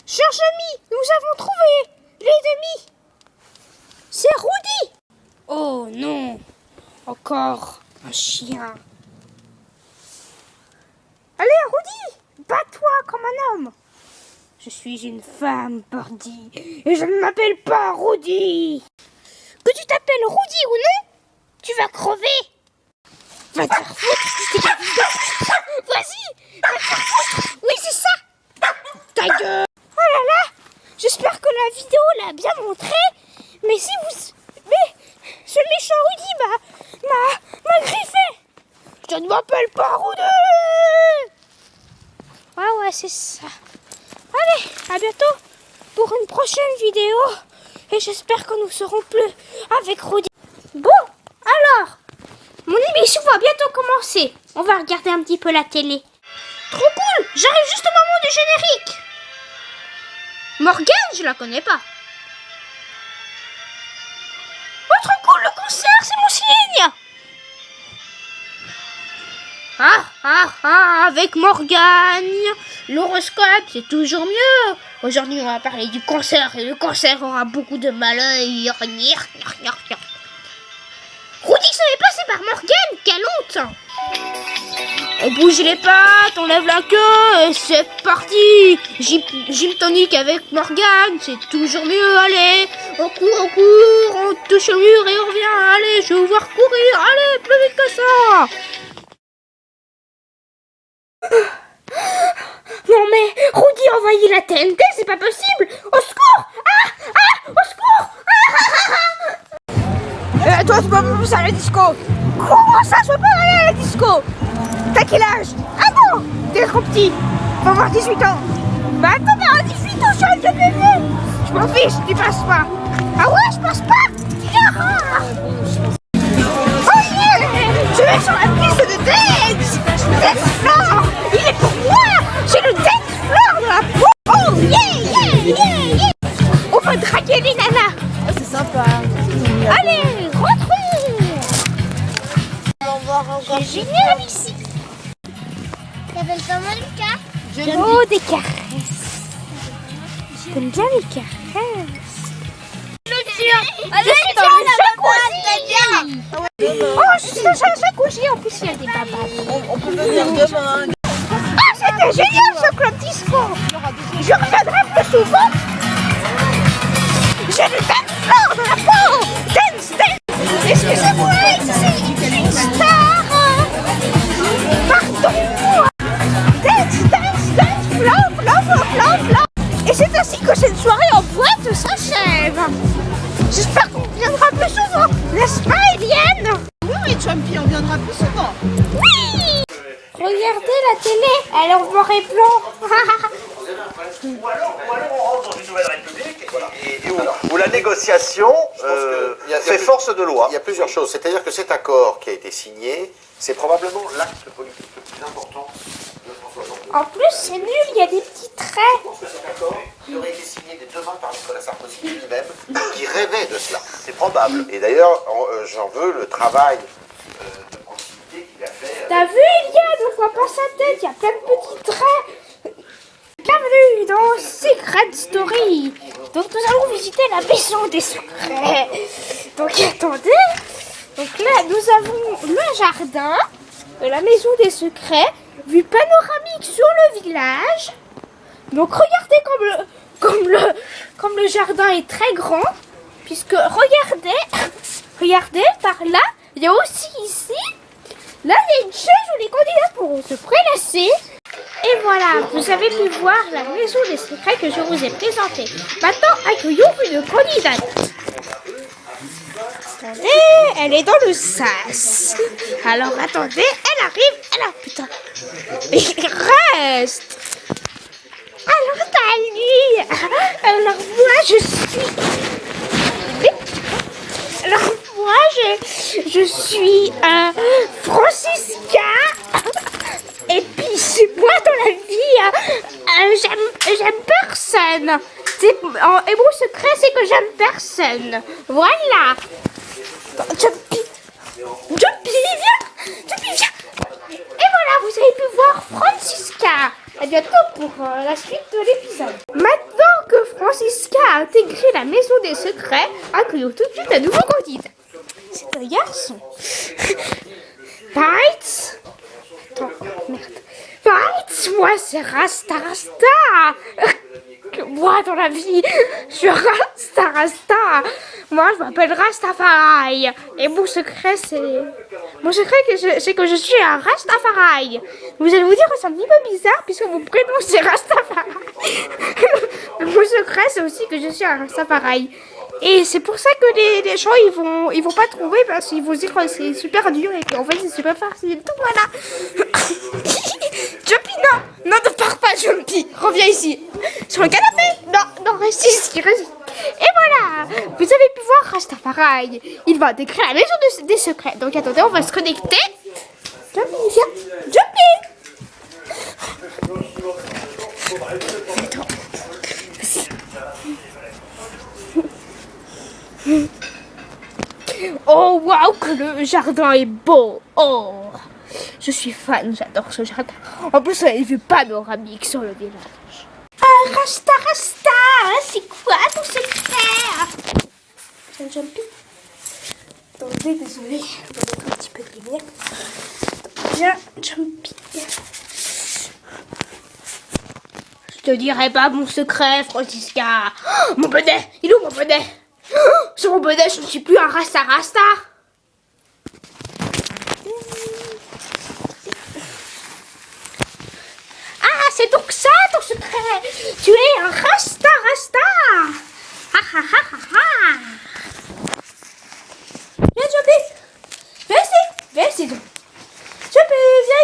Chers amis, nous avons trouvé l'ennemi. C'est Rudy. Oh non, encore un chien. Allez Rudy, bats-toi comme un homme. Je suis une femme, Birdie, et je ne m'appelle pas Rudy. Que tu t'appelles Rudy ou non, tu vas crever. Va te faire foutre. Vas-y, va te faire foutre. Oui, c'est ça. Ta gueule. Oh là là, j'espère que la vidéo l'a bien montré. Mais si vous... Mais ce méchant Rudy m'a griffé. Je ne m'appelle pas Rudy. Ouais, c'est ça. Allez, à bientôt pour une prochaine vidéo. Et j'espère que nous serons plus avec Rudy. Bon, alors, mon émission va bientôt commencer. On va regarder un petit peu la télé. Trop cool, j'arrive juste au moment du générique. Morgane, je la connais pas. Oh, trop cool, le concert, c'est mon signe. Avec Morgane, l'horoscope, c'est toujours mieux. Aujourd'hui, on va parler du cancer, et le cancer aura beaucoup de malheur. Rudy se fait passer par Morgane, quelle honte. On bouge les pattes, on lève la queue, et c'est parti. Gym tonique avec Morgane, c'est toujours mieux. Allez, on court, on touche le mur et on revient. Allez, je vais vous voir courir, allez, plus vite que ça. Non mais, Rudy envahit la TNT, c'est pas possible. Au secours. Au secours. Toi, tu peux pas plus à la disco. Comment ça, je peux pas aller à la disco? T'as quel âge? Ah non, t'es trop petit. Faut avoir 18 ans. Bah attends, mais à 18 ans, je suis un vieux bébé. Je m'en fiche, tu passes pas. Ah ouais, je passe pas. Oh yeah, je vais sur la piste de dance. Dance floor, il est pour moi. J'ai le dance floor de la peau. Oh yeah. On va draguer les nanas. Oh, c'est sympa. Allez, rentrons. On va voir encore. C'est génial ici. T'appelles comment Lucas? Oh, des caresses. J'aime bien les caresses. Allez, suis dans le jacuzzi. Oh, je suis dans un jacuzzi. En plus, il y a des babas. On peut venir demain. Ah, c'était génial ce club disco. Je reviendrai plus souvent. J'ai le dance floor de la peau. Dance. Excusez-moi, c'est une star. Pardon. Dance, flow. Et c'est ainsi que cette soirée en boîte s'achève. J'espère qu'on viendra plus souvent, n'est-ce pas, Eliane? Oui, Champion, on viendra plus souvent. Oui. Regardez la télé, elle est en noir et blanc. Ou alors on rentre dans une nouvelle république où la négociation fait force de loi. Il y a plusieurs choses. C'est-à-dire que cet accord qui a été signé, c'est probablement l'acte politique le plus important de François Hollande. En plus, c'est nul, il y a des petits traits. Je pense que cet accord, il aurait été signé des deux mains par Nicolas Sarkozy lui-même, qui rêvait de cela. C'est probable. Et d'ailleurs, j'en veux le travail de proximité qu'il a fait. T'as vu, Eliane, on voit pas sa tête, il y a plein de petits traits. Bienvenue dans Secret Story. Donc nous allons visiter la maison des secrets. Donc attendez. Donc là, nous avons le jardin de la maison des secrets, vue panoramique sur le village. Donc regardez comme le jardin est très grand. Puisque regardez par là, il y a aussi ici. Là, il y a une chaise où les candidats pourront se prélasser. Et voilà, vous avez pu voir la maison des secrets que je vous ai présentée. Maintenant, accueillons une candidate. Attendez, elle est dans le sas. Alors, attendez, elle arrive. Putain. Il reste. Alors, salut. Alors, moi, je suis Francisca. Et puis, moi, dans la vie, j'aime personne. Et mon secret, c'est que j'aime personne. Voilà. Jumpy, viens. Et voilà, vous avez pu voir Francisca. À bientôt pour la suite de l'épisode. Maintenant que Francisca a intégré la maison des secrets, accueillons tout de suite un nouveau candidat. C'est un garçon. Bites. Attends, merde. Bites, moi c'est Rasta. Moi dans la vie, je suis Rasta. Moi je m'appelle Rastafari. Et mon secret c'est que je suis un Rastafari. Vous allez vous dire que c'est un petit peu bizarre puisque mon prénom c'est Rastafari. Mon secret c'est aussi que je suis un Rastafari. Et c'est pour ça que les gens ils vont pas trouver parce qu'ils vont se dire que c'est super dur et qu'en fait c'est super facile. Donc voilà. Jumpy, non, ne pars pas, Jumpy. Reviens ici. Sur le canapé. Non, reste ici. Et voilà. Vous avez pu voir Rastafari. Il va décrire la maison des secrets. Donc attendez, on va se connecter. Jumpy, viens. Jumpy. Attends. Oh, waouh, que le jardin est beau. Oh. Je suis fan, j'adore ce jardin. En plus, on a vu panoramique sur le village. Ah, Rasta, c'est quoi ton secret? Viens, Jumpy. Attendez, désolé, je vais mettre un petit peu de lumière. Viens, Jumpy. Je te dirai pas mon secret, Francisca. Oh, mon bonnet, il est où mon bonnet? Oh, sur mon bonnet, je ne suis plus un Rasta. C'est donc ça ton secret. Tu es un Rasta. Ha. Viens, Jumpy. Viens ici donc. Jumpy, viens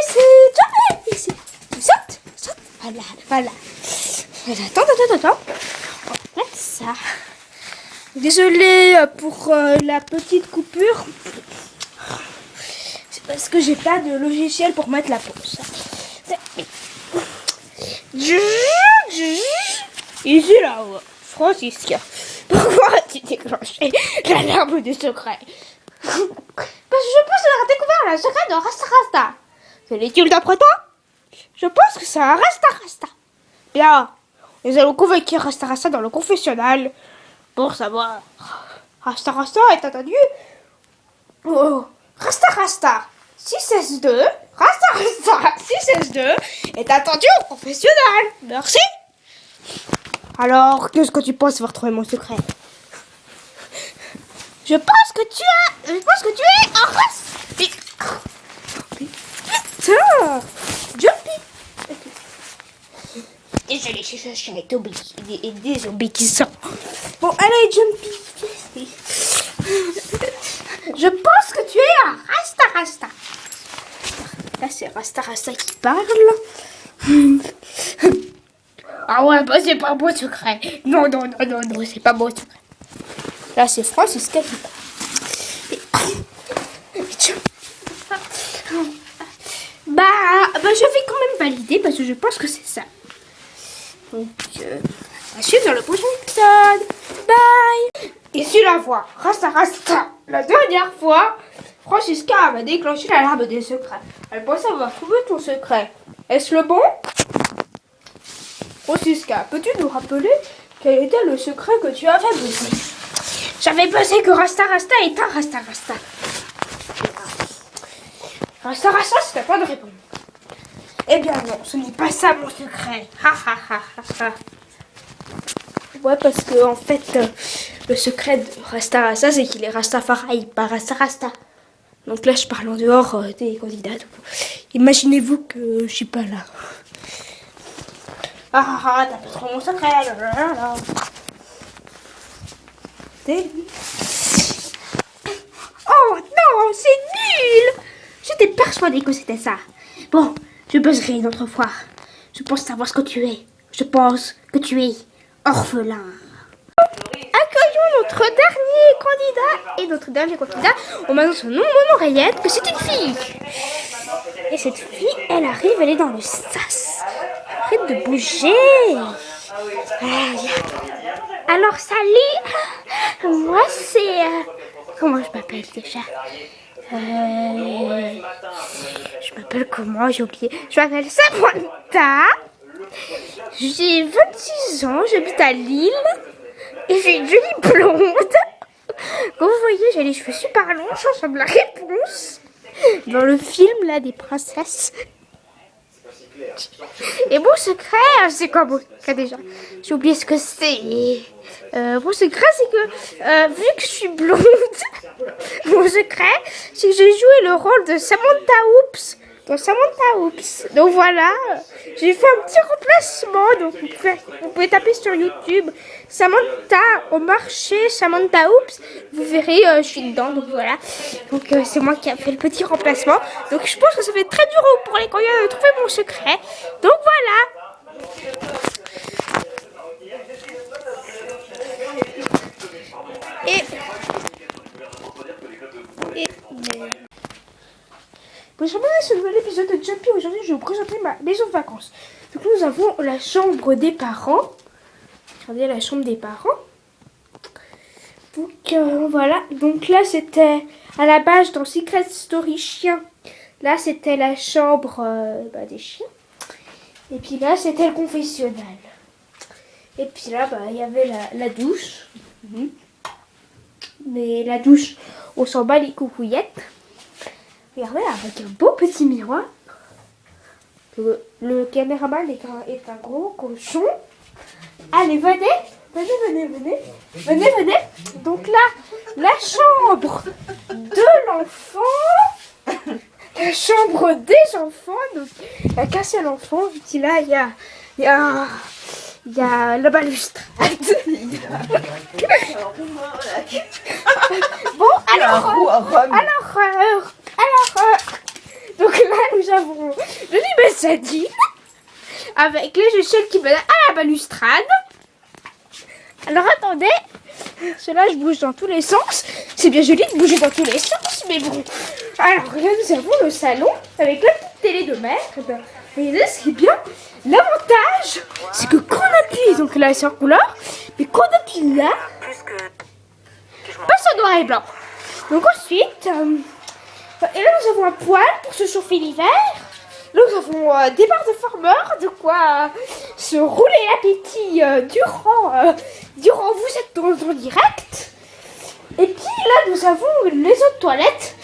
ici. Saute. Voilà. Attends. On va mettre ça. Désolée pour la petite coupure. C'est parce que j'ai pas de logiciel pour mettre la pause. Ici là-haut, Francisca, pourquoi as-tu déclenché l'alarme du secret? Parce que je pense avoir découvert le secret de Rasta. C'est l'étude d'après toi? Je pense que c'est un Rasta. Bien, nous allons convoquer Rasta dans le confessionnal pour savoir. Rasta est attendu. Oh, Rasta 6S2. Rasta 6S2 est attendu au confessionnal. Merci. Alors, qu'est-ce que tu penses avoir trouvé mon secret? Je pense que tu es un Rasta. Putain, Jumpy. Désolé, je suis désobéissant. Bon, allez, Jumpy. Je pense que tu es un Rasta. Là, c'est Rasta qui parle. Ah ouais, bah c'est pas un beau secret. Non, c'est pas beau secret. Là, c'est Francisca qui parle. Bah, je vais quand même valider parce que je pense que c'est ça. Donc, à suivre dans le prochain épisode. Bye. Ici la voix. Rasta. La dernière fois, Francisca m'a déclenché l'alarme des secrets. Elle pensait avoir trouvé ton secret. Est-ce le bon? Francisca, peux-tu nous rappeler quel était le secret que tu avais buzzé? J'avais buzzé que Rasta est un Rasta. Rasta, c'était pas de réponse. Eh bien non, ce n'est pas ça mon secret. Ha. Ouais, parce que en fait, le secret de Rasta, c'est qu'il est Rastafari, pas Rasta. Donc là, je parle en dehors des candidats. Imaginez-vous que je suis pas là. T'as pas trop mon secret. Oh non, c'est nul. J'étais persuadée que c'était ça. Bon, je buzzerai une autre fois. Je pense savoir ce que tu es. Je pense que tu es orphelin. Accueillons notre dernier candidat. Et notre dernier candidat, on m'annonce son nom, mon oreillette, que c'est une fille. Et cette fille, elle est dans le sas. Arrête de bouger. Alors, salut. Moi, c'est... comment je m'appelle déjà? Je m'appelle comment? J'ai oublié. Je m'appelle Samantha. J'ai 26 ans, j'habite à Lille et j'ai une jolie blonde. Comme vous voyez, j'ai les cheveux super longs, ça ressemble à la réponse dans le film là des princesses. Et mon secret, c'est quoi mon secret déjà? J'ai oublié ce que c'est. Mon secret, c'est que vu que je suis blonde, mon secret, c'est que j'ai joué le rôle de Samantha Oops dans Samantha Oops. Donc voilà, j'ai fait un petit remplacement. Donc vous pouvez taper sur YouTube Samantha au marché, Samantha Oops. Vous verrez, je suis dedans. Donc voilà. Donc c'est moi qui ai fait le petit remplacement. Donc je pense que ça va être très dur pour les coréens de trouver mon secret. Donc voilà. Bonjour, bienvenue à ce nouvel épisode de Jumpy. Aujourd'hui, je vais vous présenter ma maison de vacances. Donc, nous avons la chambre des parents. Regardez la chambre des parents. Donc, voilà. Donc là, c'était à la base dans Secret Story Chien. Là, c'était la chambre des chiens. Et puis là, c'était le confessionnal. Et puis là, il y avait la douche. Mais la douche, on s'en bat les coucouillettes. Regardez, avec un beau petit miroir. Le caméraman est un gros cochon. Allez, venez. Donc là, la chambre de l'enfant. La chambre des enfants. Donc, il n'y a qu'un seul enfant. Et puis là, il y a la balustrade. Bon, alors, donc là, nous avons le lit Bessadine avec les échelles qui mènent à la balustrade. Alors, attendez, cela je bouge dans tous les sens. C'est bien joli de bouger dans tous les sens, mais bon. Alors, là, nous avons le salon avec la petite télé de merde. Regardez, ce qui est bien, l'avantage, c'est que quand on appuie, donc là, c'est en couleur, mais quand on appuie là, passe en noir et blanc. Donc ensuite, et là nous avons un poêle pour se chauffer l'hiver. Là nous avons des barres de farmer, de quoi se rouler l'appétit durant vous êtes dans direct. Et puis là nous avons les autres toilettes.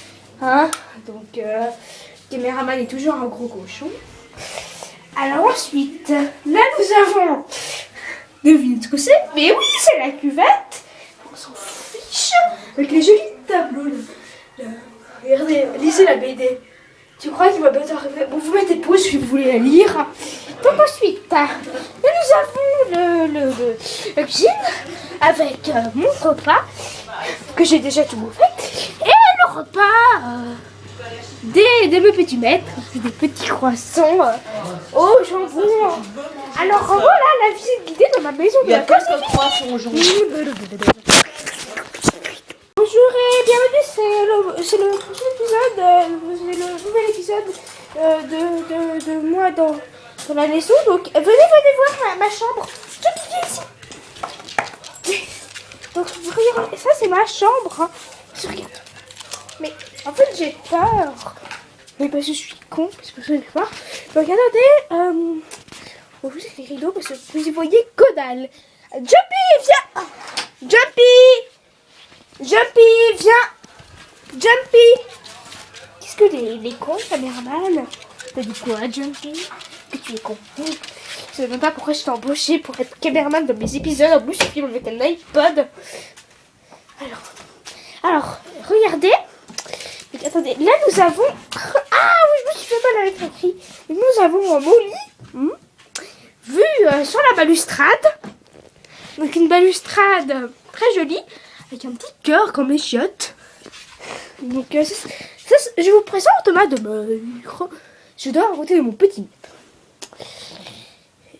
Donc le caméraman est toujours un gros cochon. Alors ensuite, là nous avons, devinez ce que c'est? Mais oui, c'est la cuvette. On s'en fiche. Avec les jolis tableaux là. Regardez, lisez la BD. Tu crois qu'il va bientôt arriver? Bon, vous mettez pause si vous voulez la lire. Donc ensuite, là, nous avons le cuisine avec mon repas que j'ai déjà tout bouffé. Et le repas des mes petits maîtres, des petits croissants au jambon. Alors voilà la visite guidée dans ma maison de vacances. Il y a quelques croissants aujourd'hui. Bonjour et bienvenue, c'est le prochain épisode, c'est le nouvel épisode de moi dans la maison. Donc venez voir ma chambre. Ici. Donc regardez, ça c'est ma chambre. Regarde. Mais en fait j'ai peur. Mais parce que je suis con, parce que je n'ai pas. Donc regardez, bon, vous les rideaux parce que vous y voyez que dalle. Jumpy, viens. Jumpy, viens. Jumpy. Qu'est-ce que les cons, caméraman? T'as dit quoi, Jumpy? Que tu es con. Je sais même pas pourquoi je t'ai embauché pour être caméraman dans mes épisodes. En plus, je filme avec un iPod. Alors, regardez. Donc, attendez, là nous avons... Ah oui, je me suis fait mal avec la cri. Nous avons mon lit vu sur la balustrade. Donc une balustrade très jolie avec un petit cœur comme les chiottes. Donc ça, je vous présente ma demeure. Je dois à côté de mon petit maître.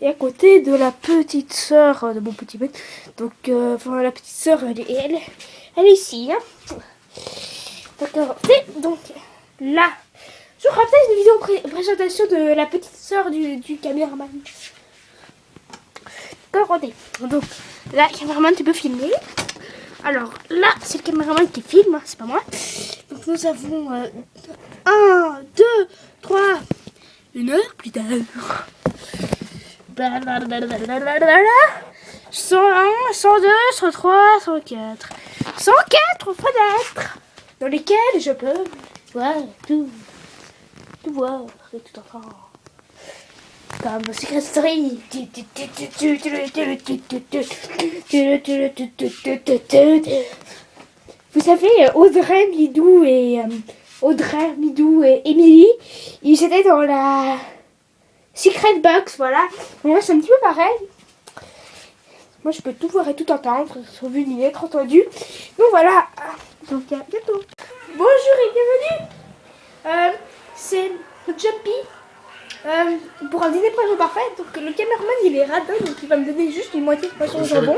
Et à côté de la petite sœur de mon petit maître. Donc la petite sœur elle est ici. Donc là, je ferai peut-être une vidéo présentation de la petite sœur du caméraman. Regardez. Donc là, caméraman, tu peux filmer. Alors là, c'est le caméraman qui filme, hein, c'est pas moi. Donc nous avons 1, 2, 3, 1 heure plus tard. 101, 102, 103, 104. 104 fenêtres dans lesquelles je peux voir tout voir et tout entendre. Comme Secret Story. Vous savez, Audrey, Midou et Émilie, ils étaient dans la Secret Box, voilà. Moi, c'est un petit peu pareil. Moi, je peux tout voir et tout entendre, sans vu ni être entendu. Donc voilà. Donc à bientôt. Bonjour et bienvenue. C'est Jumpy. Pour un dîner prévu parfait, donc le caméraman il est radin, donc il va me donner juste une moitié de poisson au jambon.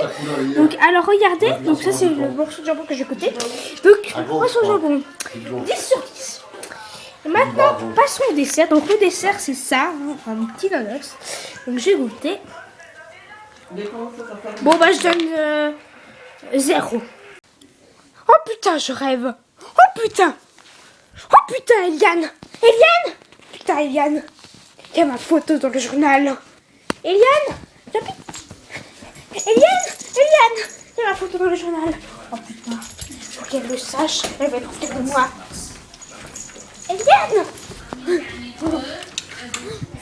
Donc alors regardez, donc ça c'est le morceau de jambon que j'ai coûté. Donc poisson au jambon, 10 sur 10. Et maintenant passons au dessert. Donc le dessert c'est ça, hein, un petit nonos. Donc j'ai goûté. Bon bah je donne 0. Oh putain je rêve. Oh putain Eliane. Putain Eliane. Il y a ma photo dans le journal. Eliane, Eliane, il y a ma photo dans le journal. Oh putain, faut qu'elle le sache, elle va être fière de moi. Eliane,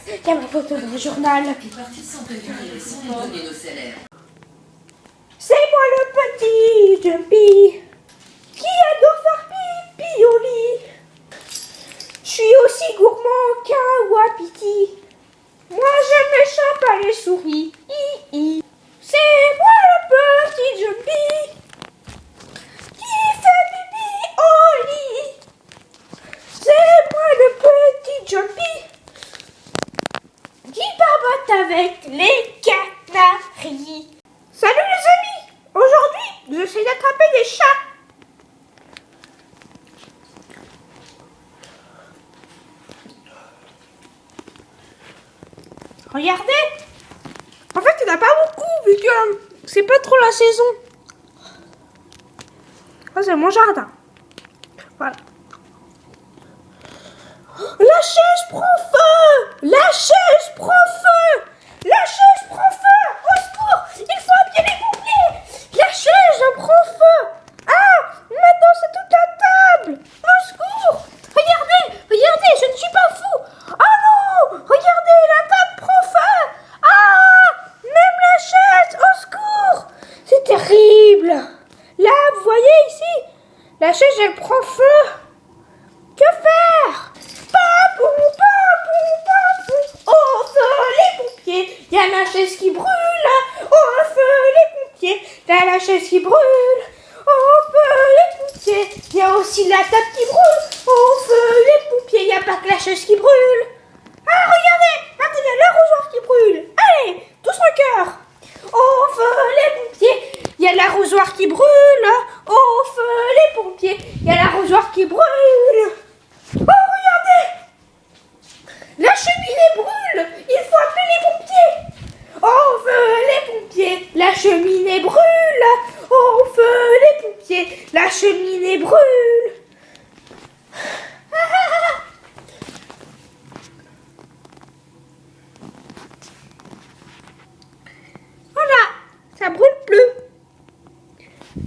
il y a ma photo dans le journal. C'est moi le petit Jumpy qui adore faire pipi au lit. Je suis aussi gourmand qu'un wapiti. Moi je m'échappe à les souris. C'est moi le petit Jumpy qui fait pipi au lit. C'est moi le petit Jumpy qui barbote avec les canaris. Salut les amis. Aujourd'hui j'essaie d'attraper des chats. Regardez. En fait, il n'y en a pas beaucoup vu que c'est pas trop la saison. Ça, c'est mon jardin. Voilà. La chaise prend feu. La chaise prend feu. La chaise prend feu. Au secours. Il faut appeler les pompiers. La chaise prend feu. Ah, maintenant c'est toute la table. Au secours. Regardez, je ne suis pas fou. Oh non, regardez, la table prend feu. Ah, même la chaise, au secours. C'est terrible. Là, vous voyez ici, la chaise, elle prend feu. Que faire? Papou, au feu les pompiers. Il y a la chaise qui brûle. Au feu les pompiers. Il y a la chaise qui brûle. Au feu les pompiers. Il y a aussi la table qui brûle. Au feu les pompiers. Il n'y a pas que la chaise qui brûle. Ah, regardez, maintenant il y a l'arrosoir qui brûle. Allez, tous en cœur. Au feu les pompiers. Il y a l'arrosoir qui brûle. Au feu les pompiers. Il y a l'arrosoir qui brûle. Oh, regardez. La cheminée brûle. Il faut appeler les pompiers. Au feu les pompiers. La cheminée brûle. Au feu les pompiers. La cheminée brûle. Voilà, ça brûle plus.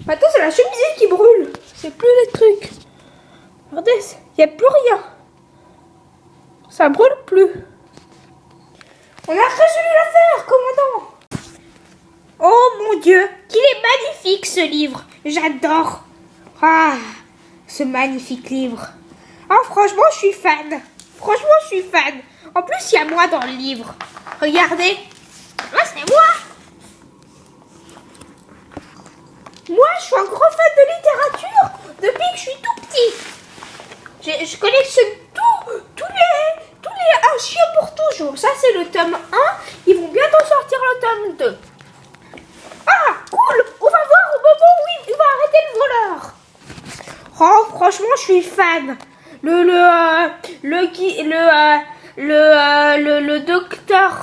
Maintenant c'est la cheminée qui brûle. C'est plus les trucs. Regardez, il n'y a plus rien. Ça brûle plus. On a résolu l'affaire, commandant. Oh mon Dieu, qu'il est magnifique ce livre. J'adore. Ah, ce magnifique livre. Ah, franchement, je suis fan. En plus, il y a moi dans le livre. Regardez. Là, c'est moi. Moi, je suis un gros fan de littérature depuis que je suis tout petit. Je collectionne tous les Un chien pour toujours. Ça, c'est le tome 1. Ils vont bientôt sortir le tome 2. Ah, cool. On va voir au moment où il va arrêter le voleur. Oh, franchement, je suis fan. Le docteur,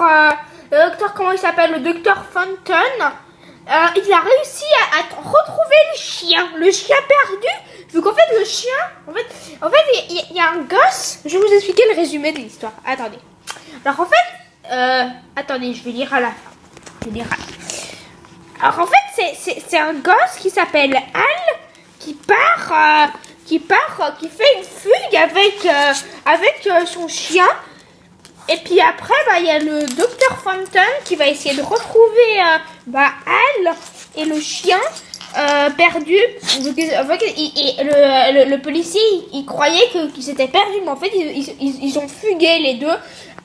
comment il s'appelle? Le docteur Fenton. Il a réussi à retrouver le chien perdu. Vu qu'en fait, le chien, en fait, il y a un gosse. Je vais vous expliquer le résumé de l'histoire. Attendez. Alors, en fait, Attendez, je vais lire à la fin. Je vais lire à la fin. Alors en fait, c'est un gosse qui s'appelle Al qui fait une fugue avec son chien. Et puis après, il y a le docteur Phantom qui va essayer de retrouver Al et le chien perdu. Le policier, il croyait qu'ils s'étaient perdus, mais en fait, ils ont fugué les deux.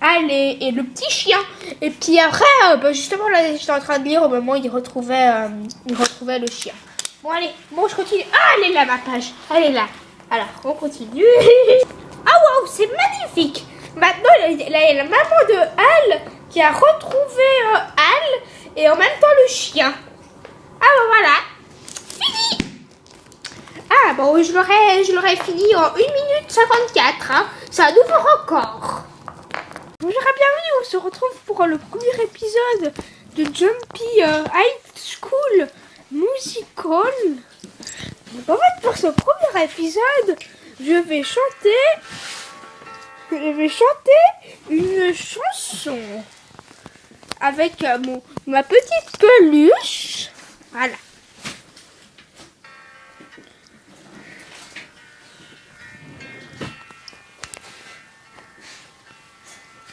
Al et le petit chien. Et puis après, justement, là, j'étais en train de lire au moment où il retrouvait le chien. Bon, allez, je continue. Ah, elle est là, ma page. Elle est là. Alors, on continue. Ah, waouh, c'est magnifique. Maintenant, il y a la maman de Al qui a retrouvé Al et en même temps le chien. Ah, voilà. Fini. Ah, bon, je l'aurais fini en 1 minute 54. Hein. C'est un nouveau record. Bonjour et bienvenue, on se retrouve pour le premier épisode de Jumpy High School Musical. Donc en fait, pour ce premier épisode, je vais chanter une chanson avec ma petite peluche. Voilà.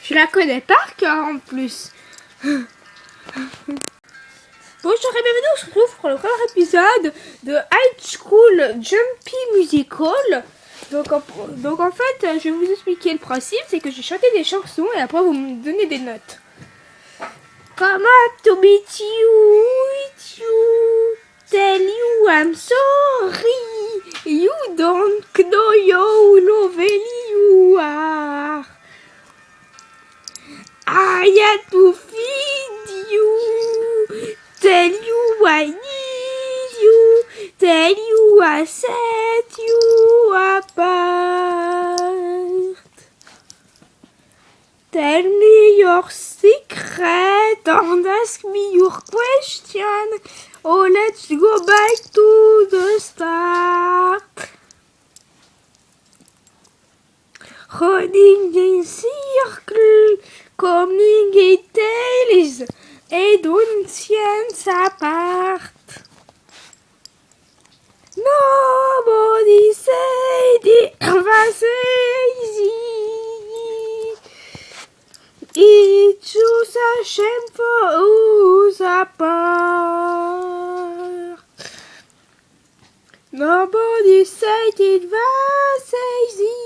Je la connais par cœur en plus. Bonjour et bienvenue, on se retrouve pour le premier épisode de High School Jumpy Musical. Donc en fait, je vais vous expliquer le principe, c'est que j'ai chanté des chansons et après vous me donnez des notes. Come up to meet you, tell you I'm sorry, you don't know how lovely you are. I had to feed you, tell you I need you, tell you I set you apart. Tell me your secret, don't ask me your question. Oh, let's go back to the start. Running in circle, coming in tails, and ancients apart. Nobody said it was easy. It's just a shame for us apart. Nobody said it was easy.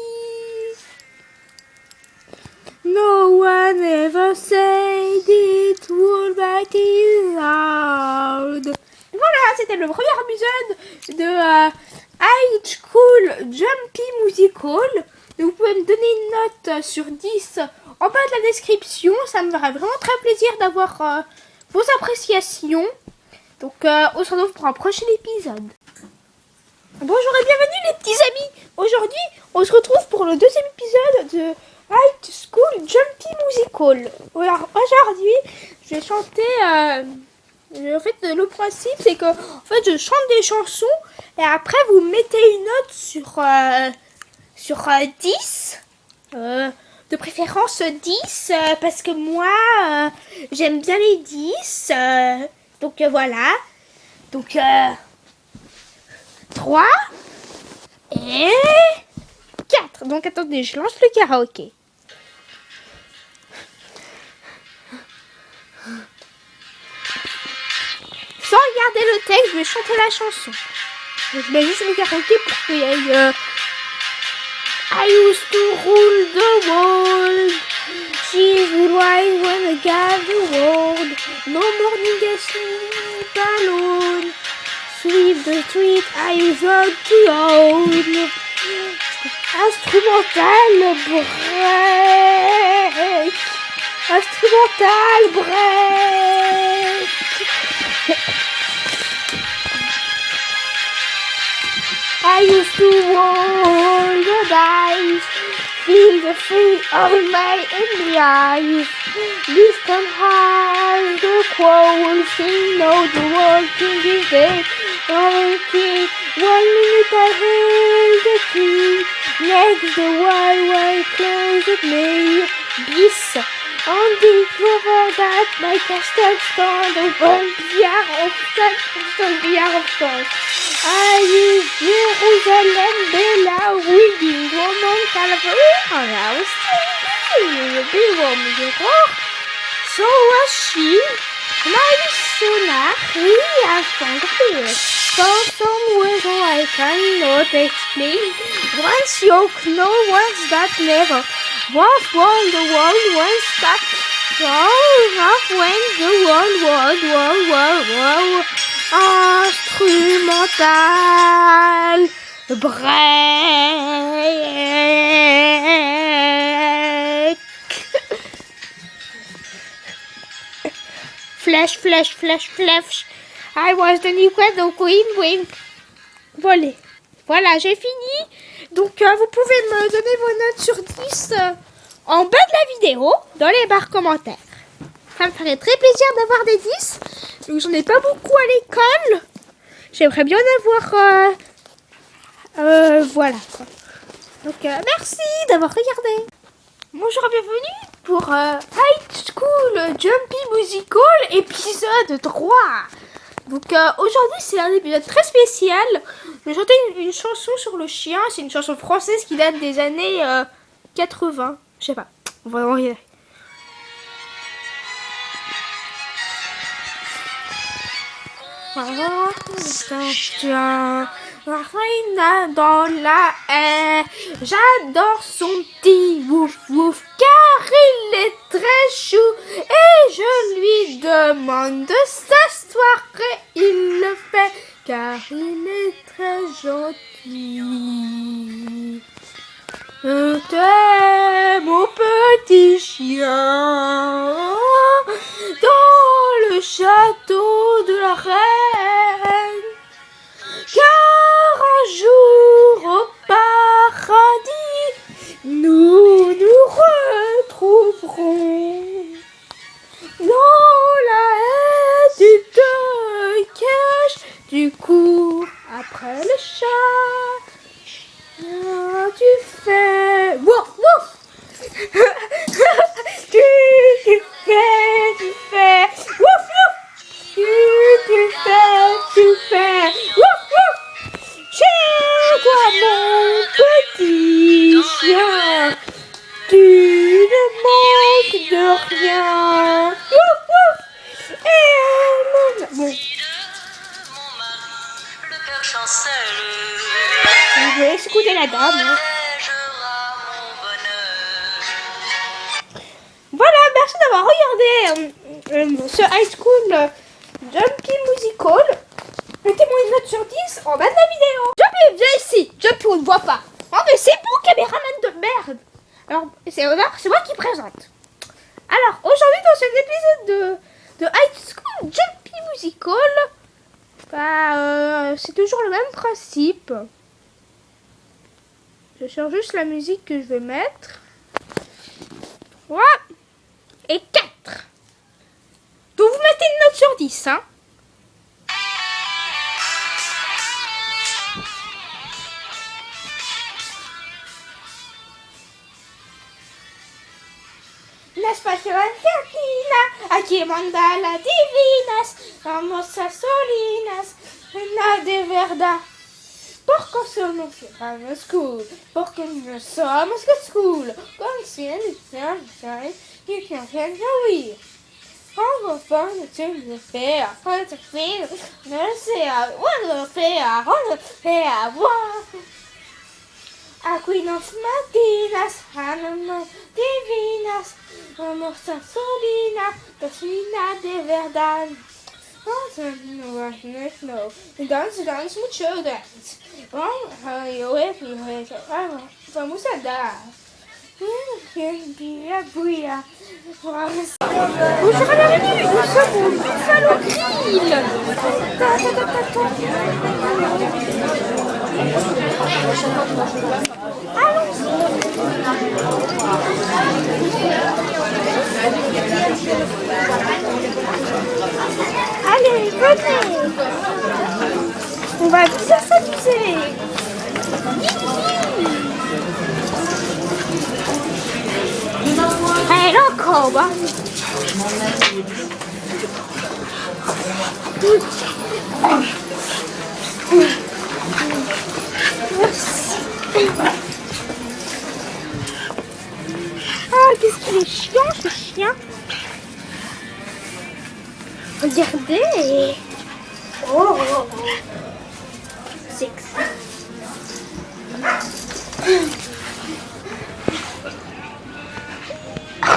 No one ever said it would be hard. Voilà, c'était le premier épisode de High School Jumpy Musical. Vous pouvez me donner une note sur 10 en bas de la description. Ça me ferait vraiment très plaisir d'avoir vos appréciations. Donc on se retrouve pour un prochain épisode. Bonjour et bienvenue les petits amis. Aujourd'hui, on se retrouve pour le deuxième épisode de High School Jumpy Musical. Alors aujourd'hui, je vais chanter. En fait, le principe c'est que je chante des chansons et après vous mettez une note sur 10. De préférence 10 parce que moi j'aime bien les 10. Donc voilà. Donc 3 et 4. Donc attendez, je lance le karaoké. Sans regarder le texte, je vais chanter la chanson. Je mets juste le karaoké pour qu'il y ait... I used to rule the world. She's wise when I got the world. No morning I sleep alone. Sweep the street, I usually to own. Instrumental break. Instrumental break. I used to roll the dice, feel the thrill of my in the eyes. Listen high, the quarrel sing, no, the world king is dead. Oh, king, 1 minute I held the key. Next, the wild close at me. Bis, On discovered that my castle stand open billard of stars. I is Jerusalem, Bella, Reading, Roman, Calvary, and I was thinking it would be Roman York. So was she. My sonar, I found here. For some reason I cannot explain. Once you know, once that never. Was when the world was stuck. Half when the world instrumental break. Flash, flash, flash, flash. I was the new queen. Voilà, j'ai fini. Donc, vous pouvez me donner vos notes sur 10 en bas de la vidéo, dans les barres commentaires. Ça me ferait très plaisir d'avoir des 10. Donc, j'en ai pas beaucoup à l'école. J'aimerais bien en avoir... voilà. Quoi. Donc, merci d'avoir regardé. Bonjour, bienvenue pour High School Jumpy Musical, épisode 3. Donc aujourd'hui c'est un épisode très spécial. Je vais chanter une chanson sur le chien. C'est une chanson française qui date des années 80. Je sais pas. On va en regarder. La reine dans la haie. J'adore son petit wouf wouf car il est très chou et je lui demande de s'asseoir et il le fait car il est très gentil. T'es mon petit chien dans le château de la reine. Car un jour au paradis, nous nous retrouverons dans la haie, tu te caches, tu cours après le chat, tu fais wouf wouf. tu fais wouf wouf. Tu fais wouf wouf. Chez toi mon petit chien, tu ne manques de rien. Wouf wouf. Et bon. Je vais écouter la dame. Hein. Voilà, merci d'avoir regardé ce High School Jumpy Musical. Mettez-moi une note sur 10 en bas de la vidéo. Jumpy, viens ici. Jumpy, on ne voit pas. Oh, mais c'est bon, caméraman de merde. Alors, c'est moi qui présente. Alors, aujourd'hui, dans cet épisode de High School Jumpy Musical, c'est toujours le même principe. Je cherche juste la musique que je vais mettre. 3 et 4. Donc, vous mettez une note sur 10, hein. Las Argentina, aquí manda la divinas, vamos a solinas, nada de verdad. Porque somos a school, porque no somos que school, consciência e que ouvir. On va faire le truc de faire, on va faire, voir. A Queen of Matinas, Hanama Divinas, vamos a solina, cocina de verdad. No, dance, mucho dance. Vamos a dar. Bonjour à la réunion, nous sommes au Buffalo Grill. Allez, venez. On va bien s'amuser. Hey. Hello, cowboy. Ah, qu'est-ce qu'il est chiant, ce chien. Regardez. Oh, sexy.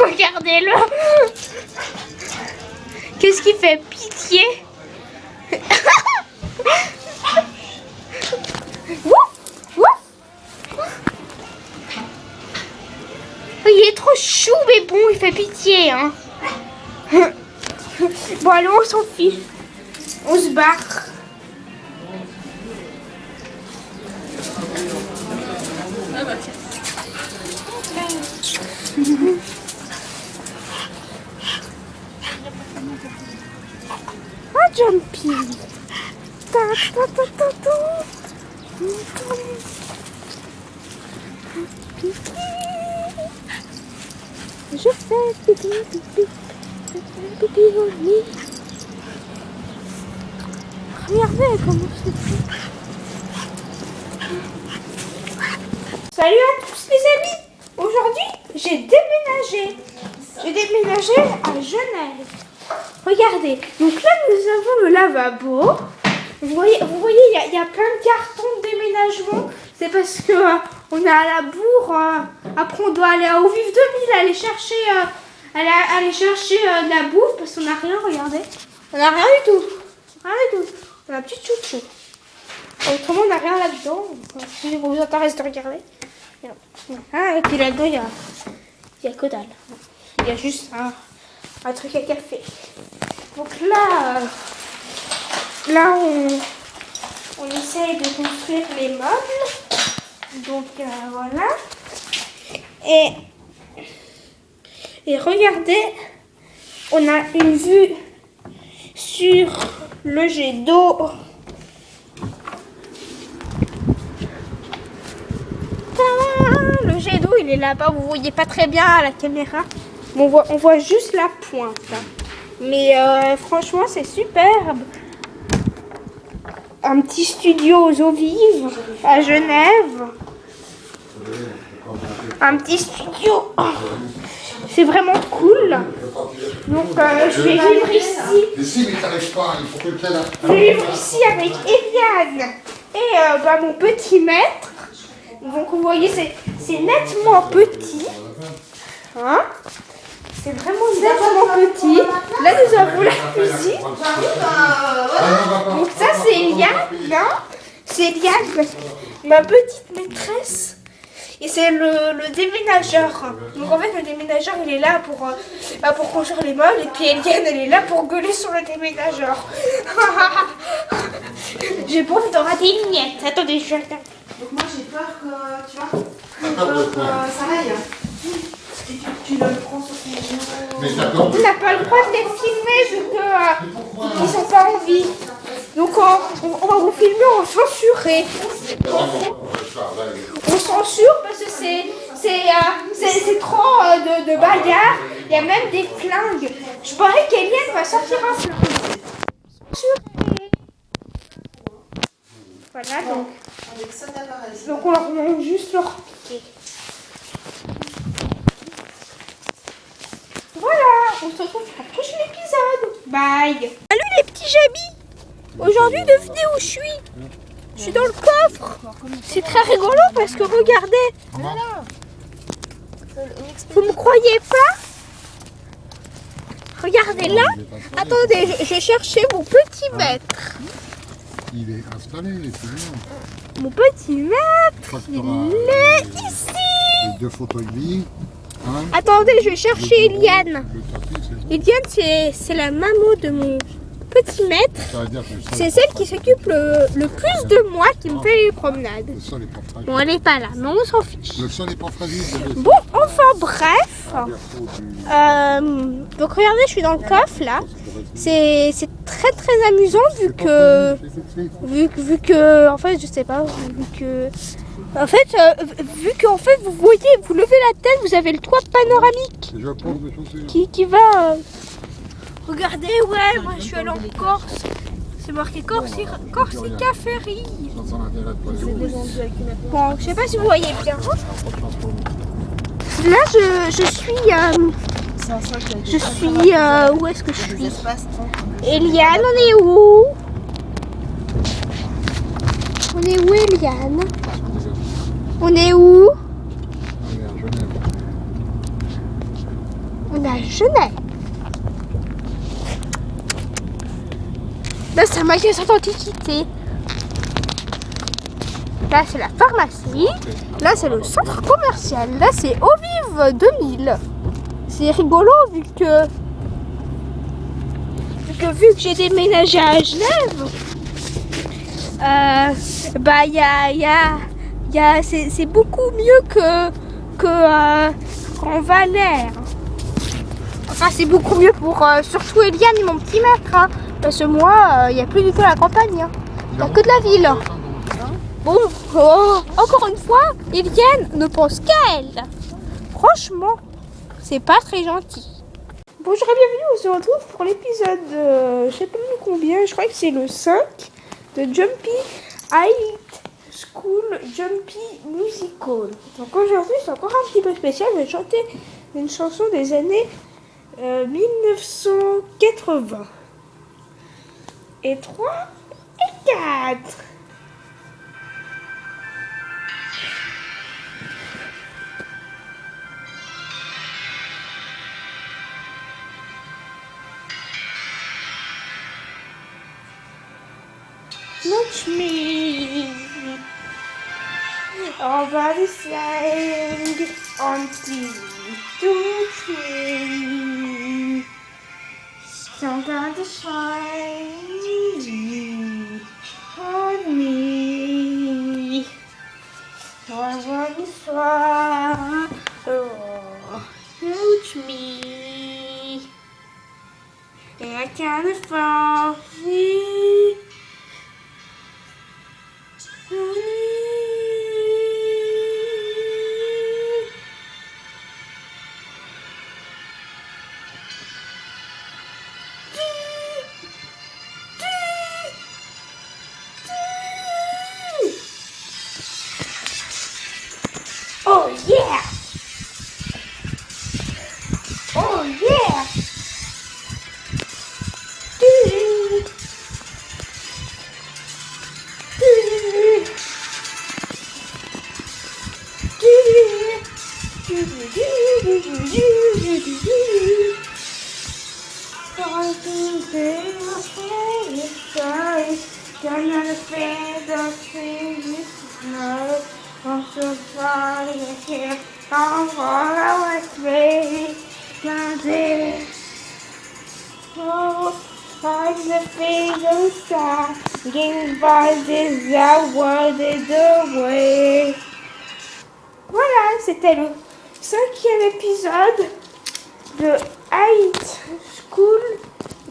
Regardez-le. Qu'est-ce qui fait pitié. Ouf, ouf. Il est trop chou, mais bon, il fait pitié, hein. Bon, allez, on s'en fiche. On se barre. Ah, jumping. Ta, ta, ta, ta, ta. Je fais pipi, pipi, pipi au lit. Regardez comment c'est fait. Salut à tous les amis. Aujourd'hui, j'ai déménagé. J'ai déménagé à Genève. Regardez, donc là nous avons le lavabo. Vous voyez, il y a plein de cartons de déménagement. C'est parce que on est à la bourre. Après, on doit aller au Vif 2000, aller chercher de la bouffe parce qu'on n'a rien. Regardez, on n'a rien du tout. Rien du tout. On a un petit chouchou. Autrement, on n'a rien là-dedans. Si vous vous intéresse de regarder. Ah, et puis là-dedans, il y a que dalle. Il y a juste un truc à café. Donc là, on essaye de construire les meubles. Donc voilà. Et regardez, on a une vue sur le jet d'eau. Le jet d'eau, il est là-bas. Vous voyez pas très bien à la caméra. On voit juste la pointe. Mais franchement, c'est superbe. Un petit studio aux eaux vives à Genève. Un petit studio. C'est vraiment cool. Donc, je vais vivre ici. Je vais vivre ici avec Eliane et mon petit maître. Donc, vous voyez, c'est nettement petit. Hein? C'est vraiment nettement petit. Là, nous avons la cuisine. Donc ça, c'est Eliane. C'est Eliane, ma petite maîtresse. Et c'est le déménageur. Donc en fait, le déménageur, il est là pour construire les meubles. Et puis Eliane, elle est là pour gueuler sur le déménageur. J'ai peur de rater une miette. Attendez, je vais regarder. Donc moi j'ai peur que, tu vois, j'ai peur que ça aille. Et tu le prends sur ton genou. On n'a pas le droit de les filmer vu qu'ils ne sont pas en vie. Donc on va vous filmer en censuré. On censure parce que c'est trop de bagarre. Il y a même des flingues. Je parie qu'Eliane va sortir un flingue. Censuré. Voilà donc. Donc on leur demande juste leur piquer. Voilà, on se retrouve pour le prochain épisode. Bye. Salut les petits jabis. Aujourd'hui, devinez où je suis. Je suis dans le coffre. C'est très rigolo parce que regardez. Vous me croyez pas? Regardez là. Attendez, je cherchais mon petit maître. Il est installé, c'est bien. Mon petit maître, il est ici. 2 photos de vie. Hein. Attendez, je vais chercher Eliane. Le tapis, c'est Eliane, c'est la maman de mon petit maître. ça veut dire que le sol C'est est celle qui s'occupe le plus de moi, qui me fait les promenades. Le sol est pas fragile. Bon, elle n'est pas là, mais on s'en fiche. Le sol est pas fragile. Bon, enfin bref. Donc regardez, je suis dans le coffre là. C'est très très amusant vu que en fait je sais pas, vu que En fait, vu qu'en fait vous voyez, vous levez la tête, vous avez le toit panoramique Et je porte des chaussures. qui va. Regardez, ouais, moi je suis allée en Corse. C'est marqué Corsica Ferry. Ça sent l'intérêt de pas les roues. Bon, je sais pas si vous voyez bien. Pas de chance pour nous. Là, je suis. Où est-ce que je suis? Eliane, on est où? On est où, Eliane? On est où? On est à Genève. On est à Genève. Là, c'est un magasin d'antiquité. Là, c'est la pharmacie. Là, c'est le centre commercial. Là, c'est Eau Vive 2000. C'est rigolo vu que j'ai déménagé à Genève. C'est beaucoup mieux qu'en Valais. Enfin, c'est beaucoup mieux pour surtout Eliane et mon petit maître. Hein, parce que moi, il n'y a plus du tout la campagne. Hein. Il n'y a que de la ville. Bon, encore une fois, Eliane ne pense qu'à elle. Franchement, c'est pas très gentil. Bonjour et bienvenue, on se retrouve pour l'épisode, je sais pas combien, je crois que c'est le 5 de Jumpy High School Jumpy Musical. Donc aujourd'hui, c'est encore un petit peu spécial, je vais chanter une chanson des années 1980. Et 3 et 4. Touch me over the sand until touch me. Sun gonna shine on me. I wanna fly. Oh, touch me. And I can't fall. Oh yeah! Oh yeah! I'm so sorry, I can't. I'm far away, oh, I'm the bigger star, getting by this hour the way. Voilà, c'était le 5e épisode de High School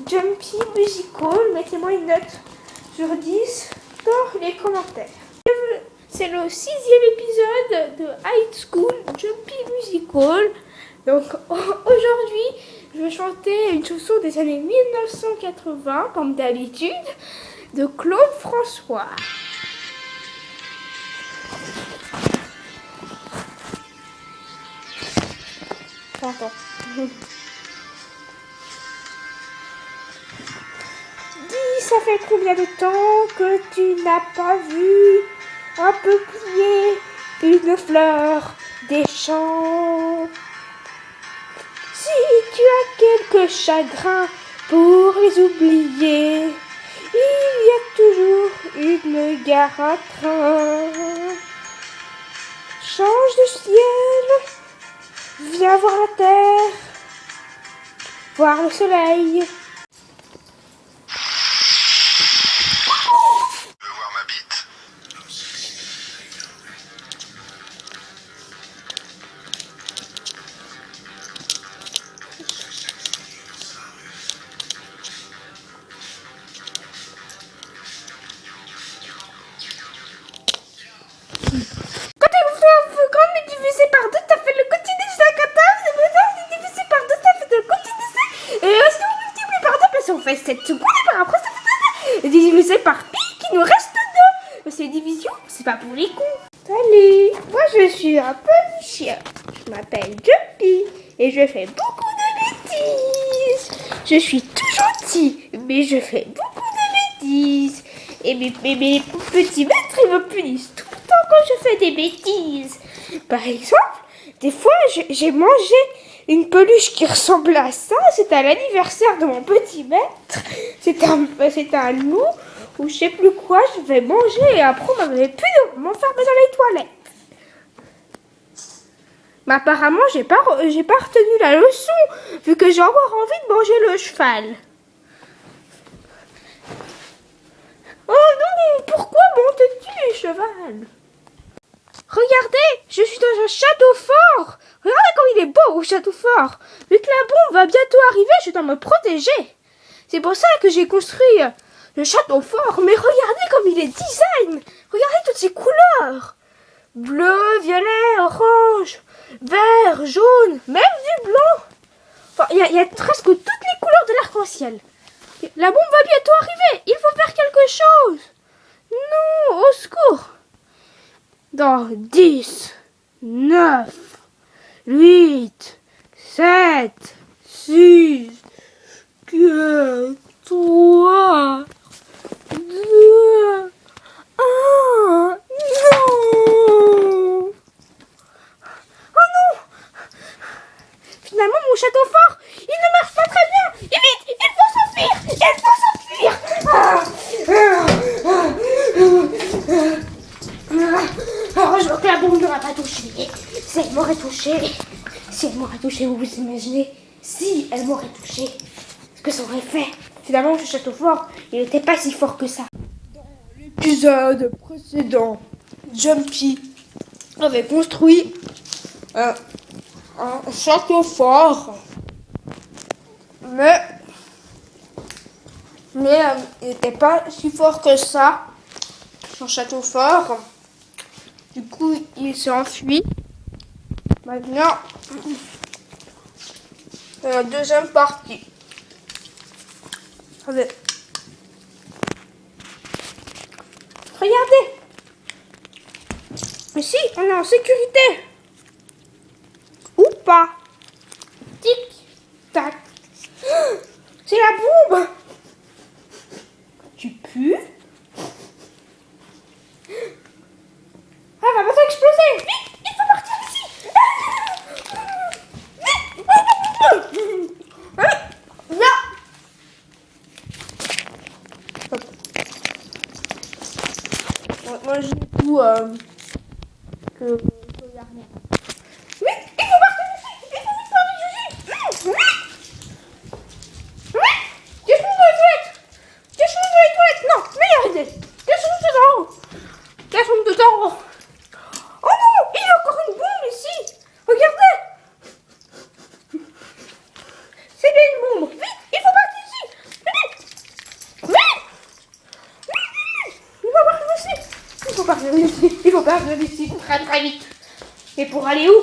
Jumpy Musical. Mettez-moi une note sur 10 dans les commentaires. C'est le 6e épisode de High School Jumpy Musical. Donc aujourd'hui, je vais chanter une chanson des années 1980, comme d'habitude, de Claude François. Attends. Dis, ça fait combien de temps que tu n'as pas vu un peuplier, une fleur, des champs? Si tu as quelques chagrins pour les oublier, il y a toujours une gare à train. Change de ciel, viens voir la terre, voir le soleil. nous éparpillent qu'il nous reste deux. Ces divisions, c'est pas pour les cons. Salut, moi je suis un petit chien. Je m'appelle Jumpy et je fais beaucoup de bêtises. Je suis tout gentil, mais je fais beaucoup de bêtises. Et mes petits maîtres, ils me punissent tout le temps quand je fais des bêtises. Par exemple, des fois, j'ai mangé une peluche qui ressemblait à ça. C'était à l'anniversaire de mon petit maître. C'était un loup ou je sais plus quoi. Je vais manger et après, on m'avait pu m'enfermer dans les toilettes. Mais apparemment, j'ai pas retenu la leçon, vu que j'ai encore envie de manger le cheval. Oh non, pourquoi montes-tu, cheval? Regardez, je suis dans un château fort. Regardez comme il est beau au château fort. Vu que la bombe va bientôt arriver, je dois me protéger. C'est pour ça que j'ai construit le château fort. Mais regardez comme il est design. Regardez toutes ces couleurs. Bleu, violet, orange, vert, jaune, même du blanc. Enfin, il y a presque toutes les couleurs de l'arc-en-ciel. La bombe va bientôt arriver. Il faut faire quelque chose. Non, au secours. Dans 10, 9, 8, 7, 6, 4, 3, 2, 1. Non! Oh non! Finalement, mon château fort, il ne marche pas très bien. Et vite, il faut s'enfuir. Il faut s'enfuir. Heureusement que la bombe ne m'a pas touché. Si elle m'aurait touché, vous vous imaginez, si elle m'aurait touché, ce que ça aurait fait. Finalement, ce château fort, il n'était pas si fort que ça. Dans l'épisode précédent, Jumpy avait construit un château fort, mais il n'était pas si fort que ça, son château fort. Du coup, il s'est enfui. Maintenant, c'est la deuxième partie. Regardez. Regardez. Ici, on est en sécurité. Ou pas. Tic, tac. C'est la bombe. Tu pues? Elle va pas exploser. Vite, il faut partir d'ici. Là. Moi j'ai tout que il y a rien. Vite, il faut partir d'ici. Il faut vite partir d'ici. Cache-nous dans les toilettes. Cache-nous dans les toilettes. Non, meilleure idée. Cache-nous dedans. Cache-nous dedans. Oh non, il y a encore une bombe ici. Regardez. C'est bien une bombe. Vite, il faut partir d'ici. Vite. Il faut partir d'ici. Il faut partir d'ici. Il faut partir d'ici très très vite. Et pour aller où?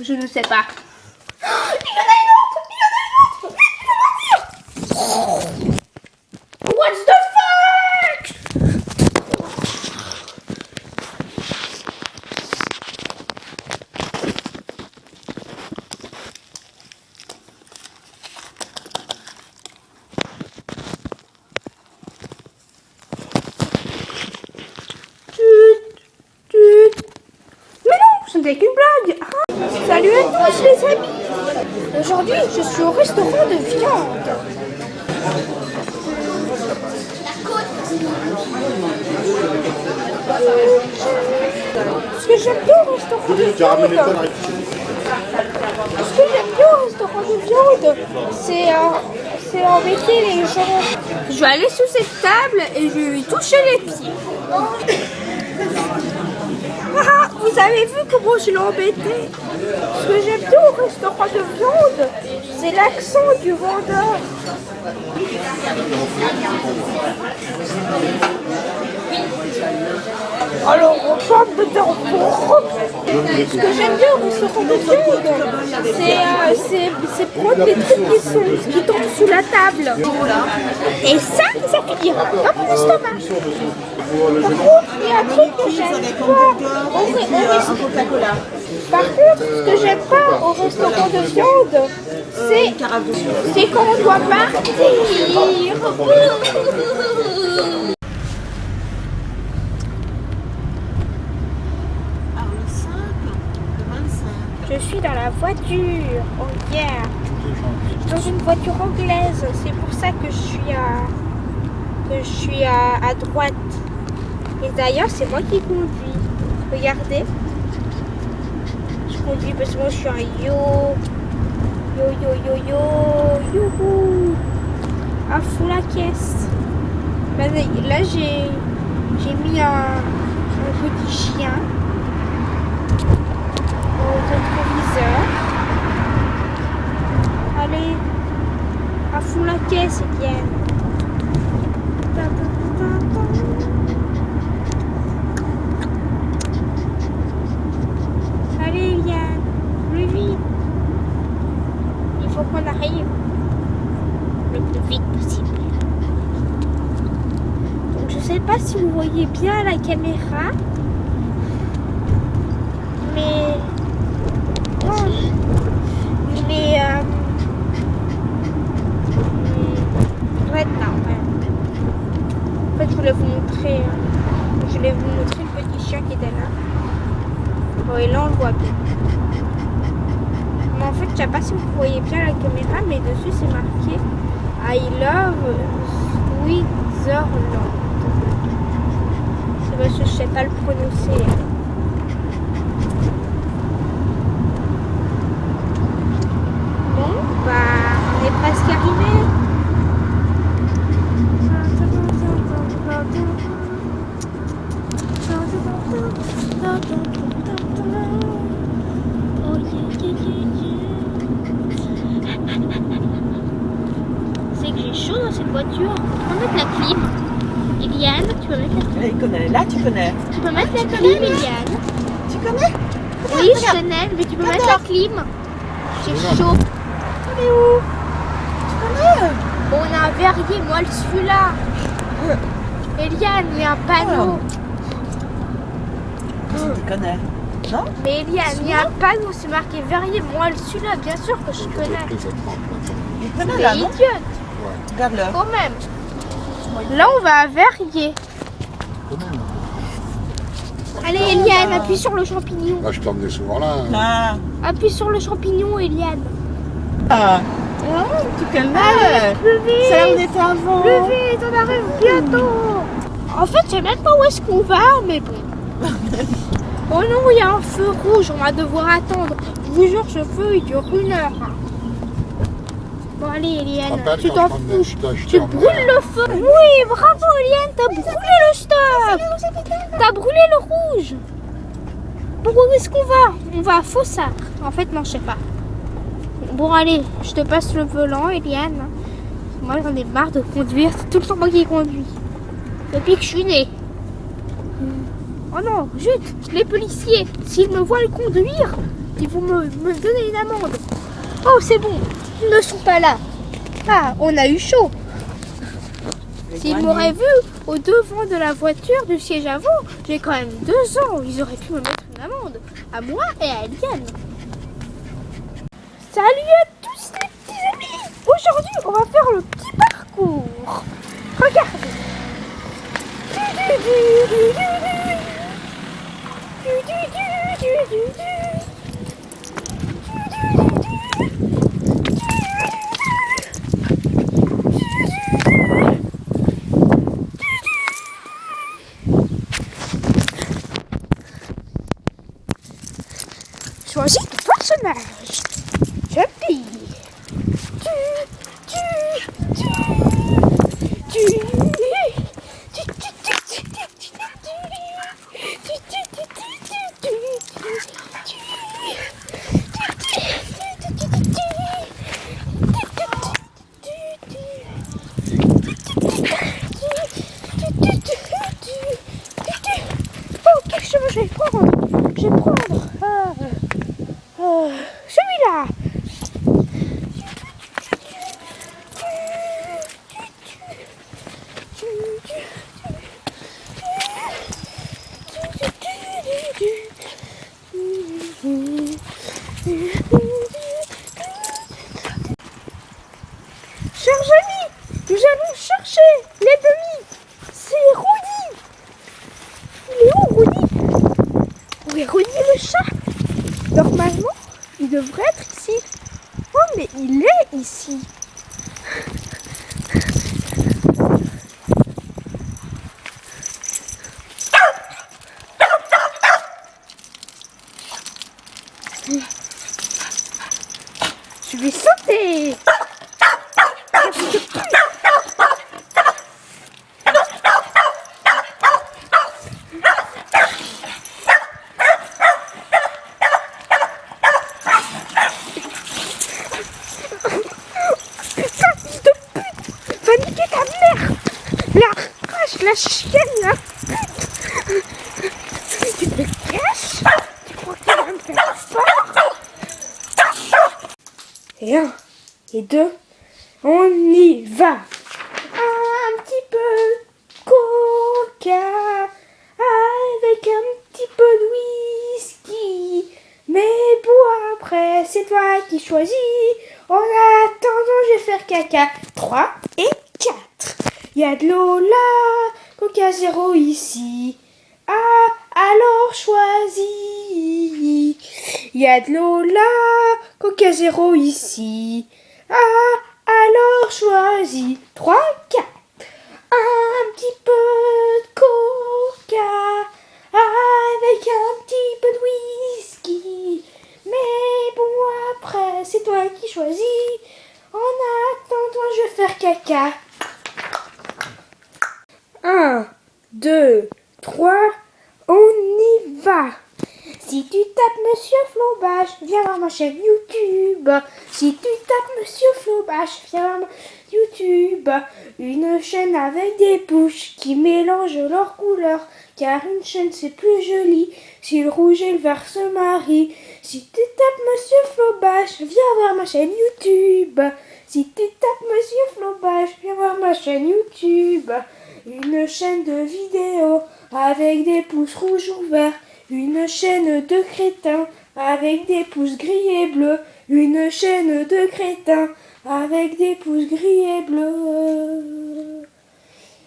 Je ne sais pas. Il y en a une autre. Vite, il faut partir. What the fuck? Mais non, ce n'était qu'une blague. Salut à tous les amis. Aujourd'hui, je suis au restaurant de viande. Ce que j'aime bien au restaurant de viande, c'est embêter les gens. Je vais aller sous cette table et je vais lui toucher les pieds. Ah, vous avez vu comment je l'ai embêté? Ce que j'aime bien au restaurant de viande, c'est l'accent du vendeur. Alors, on parle de odeur trop. Ce que j'aime bien au restaurant de viande, c'est prendre les trucs qui tombent sous la table. Et ça finira dans mon estomac. Par contre, il y a un truc que j'aime pas. Par contre, ce que j'aime pas au restaurant de viande, c'est qu'on ne doit pas dire. Je suis dans la voiture. Oh yeah. Dans une voiture anglaise. C'est pour ça que je suis à droite. Et d'ailleurs, c'est moi qui conduis. Regardez. Je conduis parce que moi je suis un yo. Youhou. À fond la caisse. Là j'ai mis un petit chien au rétroviseur. Allez, à fond la caisse, Etienne. Allez, Eliane, plus vite. Il faut qu'on arrive le plus vite possible. Donc je sais pas si vous voyez bien la caméra, mais non, mais ouais, non, ouais. En fait, je voulais vous montrer le petit chien qui était là. Bon, et là on le voit bien. Mais en fait, je sais pas si vous voyez bien la caméra, mais dessus c'est marqué I love Switzerland. C'est parce que je sais pas le prononcer. Bon, bah, on est presque arrivé. C'est que j'ai chaud dans cette voiture. On peut mettre la clim. Eliane, tu peux mettre la clim. Il connaît. Là, tu connais. Tu peux mettre la clim, Eliane. Tu connais? Oui, je connais, mais tu peux mettre la clim. J'ai chaud. On est où? Tu connais? Bon, on a un verrier, moi le celui-là. Eliane, il y a un panneau. Tu connais. Non? Mais Eliane, il y a un panneau, c'est marqué verrier, moi le celui-là, bien sûr que je connais. Il connaît Mais là, non? idiote, Regarde-le. quand même. Là, on va à verrier. Allez, Eliane, appuie sur le champignon. Là, je t'emmenais souvent là. Ah. Appuie sur le champignon, Eliane. Ah. Tu connais. Allez, plus vite. C'est là où on était avant. Plus vite, on arrive bientôt. En fait, je sais même pas où est-ce qu'on va, mais bon. Oh non, il y a un feu rouge, on va devoir attendre. Je vous jure, ce feu, il dure 1 heure. Bon, allez, Eliane, tu t'en fous. Tu brûles le feu. Oui, bravo, Eliane, t'as brûlé le stop. T'as brûlé le rouge. Bon, où est-ce qu'on va? On va à Fossard. En fait, non, je sais pas. Bon, allez, je te passe le volant, Eliane. Moi, j'en ai marre de conduire. C'est tout le temps moi qui conduis. Depuis que je suis née. Oh non, zut, les policiers, s'ils me voient le conduire, ils vont me donner une amende. Oh, c'est bon, ils ne sont pas là. Ah, on a eu chaud. S'ils m'auraient vu au devant de la voiture du siège avant, j'ai quand même 2 ans, ils auraient pu me mettre une amende. À moi et à Eliane. Salut à tous les petits amis. Aujourd'hui, on va faire le petit parcours. Regardez. Choisis ton personnage. Jumpy. Oh, quel chemin je vais prendre? devrait être ici. Oh, mais il est ici. Je vais sauter. Va niquer ta mère! La vache, la chienne, la pute! Tu te caches? Tu crois que tu vas me faire peur? Et 1, et 2, on y va! Un petit peu de coca avec un petit peu de whisky. Mais bon, après, c'est toi qui choisis. En attendant, je vais faire caca. 3 et 4. Il y a de l'eau là, coca zéro ici. Ah, alors choisis. Il y a de l'eau là, coca zéro ici. Ah, alors choisis. 3, 4. Un petit peu de coca avec un petit peu de whisky. Mais bon, après, c'est toi qui choisis. En attendant, je vais faire caca. 1, 2, 3, on y va. Si tu tapes Monsieur Flobach, viens voir ma chaîne YouTube. Si tu tapes Monsieur Flobach, viens voir ma YouTube. Une chaîne avec des bouches qui mélangent leurs couleurs. Car une chaîne c'est plus joli si le rouge et le vert se marient. Si tu tapes Monsieur Flobach, viens voir ma chaîne YouTube. Si tu tapes Monsieur Flobach, viens voir ma chaîne YouTube. Une chaîne de vidéos avec des pouces rouges ou verts. Une chaîne de crétins avec des pouces gris et bleus. Une chaîne de crétins avec des pouces gris et bleus.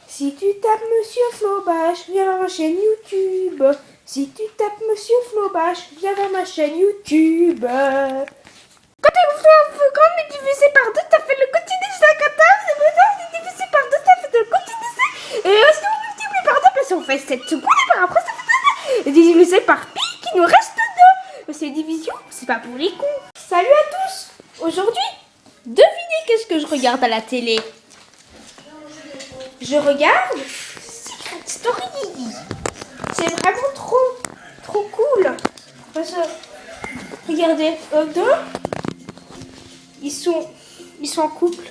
Si tu tapes Monsieur Flobach, viens voir ma chaîne YouTube. Si tu tapes Monsieur Flobach, viens voir ma chaîne YouTube. Quand tu divisé par 2, t'as fait le continu de 50 c'est maintenant divisé par 2, t'as fait le continu de. Et si on multiplie par 2, parce qu'on fait 7 secondes, et par après ça fait 2. Et divisé par pi, qui nous reste 2. C'est division, c'est pas pour les cons. Salut à tous. Aujourd'hui, devinez qu'est-ce que je regarde à la télé. Je regarde Secret Story. C'est vraiment trop cool. Parce que, regardez, eux deux, ils sont en couple.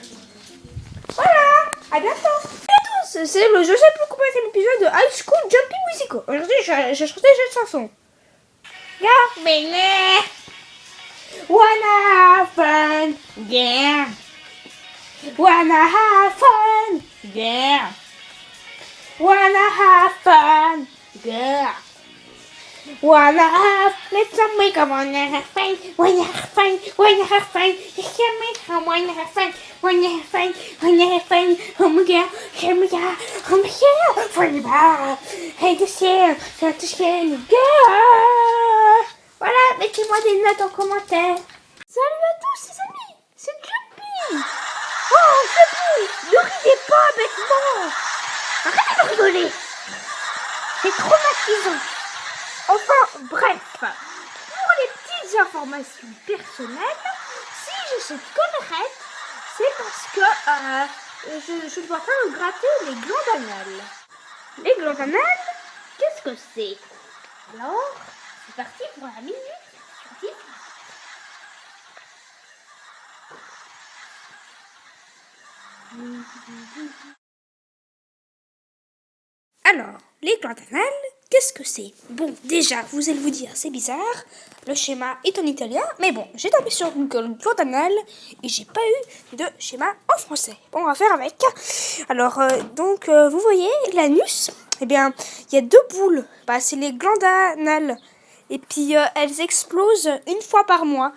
Voilà, à bientôt. À tous, c'est le je sais plus combien c'est l'épisode de High School Jumping Musical. Aujourd'hui, j'ai chanté cette chanson. Yeah, baby. Wanna have fun, yeah. Wanna have fun, yeah. Wanna have fun, yeah. Wanna have, let's make a wanna have fun, wanna have fun, wanna have fun. Hear me, I wanna have fun, wanna have fun, wanna have fun. Oh my God, hear me, I'm here for you, hey, the share, start to share, yeah. Voilà, mettez-moi des notes en commentaire. Salut à tous les amis, c'est Jumpy. Oh, Jumpy, ne riez pas bêtement. Arrêtez de rigoler. C'est traumatisant. Enfin, bref, pour les petites informations personnelles, si j'ai cette collerette, c'est parce que je ne dois pas me gratter les glandes anales. Les glandes anales, qu'est-ce que c'est? Alors, c'est parti pour la minute scientifique. Alors, les glandes anales, qu'est-ce que c'est? Bon, déjà, vous allez vous dire, c'est bizarre, le schéma est en italien, mais bon, j'ai tapé sur Google glande anale et j'ai pas eu de schéma en français. Bon, on va faire avec. Alors, vous voyez, l'anus, eh bien, il y a deux boules, bah, c'est les glandes anales, et puis elles explosent une fois par mois.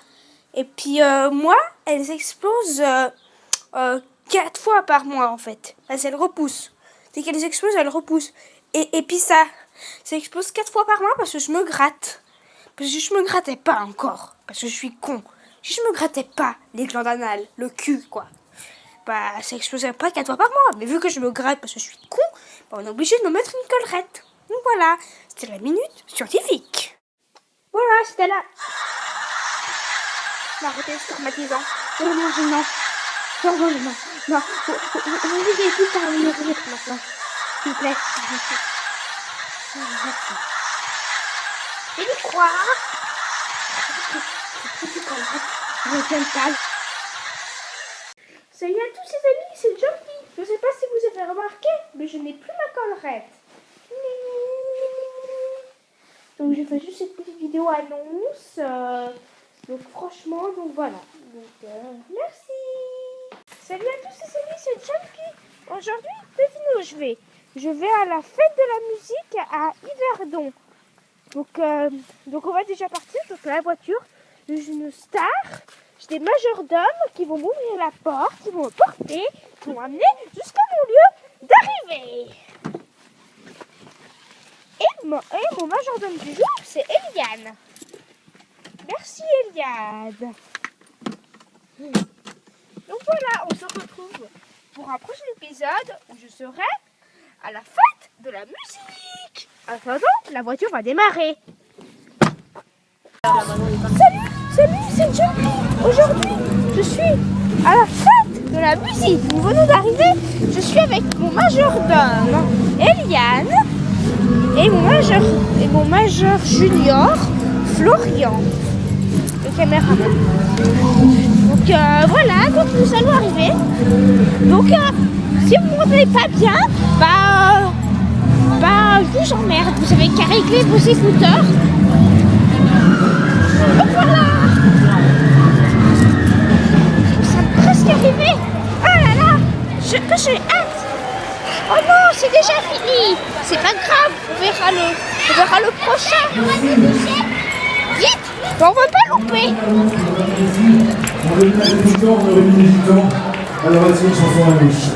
Et puis, moi, elles explosent 4 fois par mois, en fait. Parce qu'elles repoussent. Dès qu'elles explosent, elles repoussent. Et puis ça explose 4 fois par mois parce que je me gratte. Parce que je me grattais pas encore. parce que je suis con. Si je me grattais pas les glandes anales, le cul, quoi, bah ça exploserait pas 4 fois par mois. Mais vu que je me gratte parce que je suis con, bah, on est obligé de me mettre une collerette. Donc voilà, c'était la minute scientifique. Voilà, c'était là. Non, arrêtez, c'est traumatisant. C'est vraiment gênant. Non, non, non, non. Vous n'avez plus parler de rire maintenant. S'il vous plaît. Merci. Je vais croire. Salut à tous les amis, c'est Jumpy. Je sais pas si vous avez remarqué, mais je n'ai plus ma collerette. Donc j'ai fait juste cette petite vidéo annonce. Donc franchement, donc voilà. Donc merci. Salut à tous les amis, c'est Jumpy. Aujourd'hui, devinez où je vais. Je vais à la fête de la musique à Yverdon. Donc on va déjà partir. Donc la voiture, j'ai une star. J'ai des majordomes qui vont m'ouvrir la porte, qui vont me porter, qui vont m'amener jusqu'à mon lieu d'arrivée. Et mon majordome du jour, c'est Eliane. Merci Eliane. Donc voilà, on se retrouve pour un prochain épisode où je serai à la fête de la musique. En attendant, la voiture va démarrer. Salut, c'est Jumpy. Aujourd'hui, je suis à la fête de la musique. Nous venons d'arriver. Je suis avec mon majordome Eliane et mon major junior Florian, le caméraman. Donc voilà, donc nous allons arriver. Donc si vous ne m'entendez pas bien, je vous emmerde. Vous avez qu'à régler vos écouteurs. Donc voilà. Nous sommes presque arrivés. Oh là là, que j'ai hâte. Oh non, c'est déjà fini. C'est pas grave, on verra le prochain. Vite, on va pas louper. On remet du temps à la radio chanson à gauche.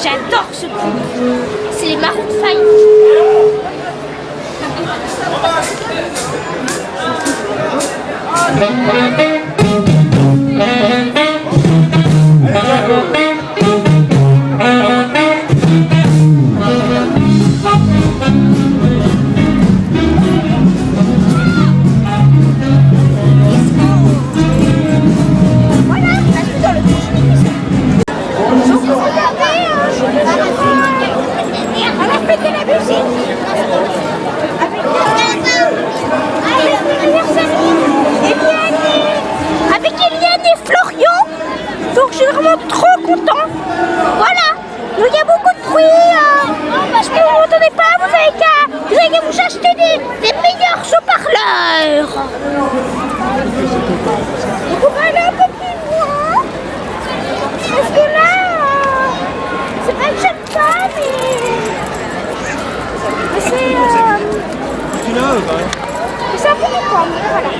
J'adore ce groupe. C'est les Maroon 5. Avec Eliane et Florian, donc je suis vraiment trop content. Voilà, donc il y a beaucoup de bruit. Si vous ne m'entendez pas, vous avez qu'à vous acheter des meilleurs haut-parleurs. Donc on va aller un peu plus loin, parce que là, c'est pas que j'aime pas, mais c'est un peu dépendre, voilà.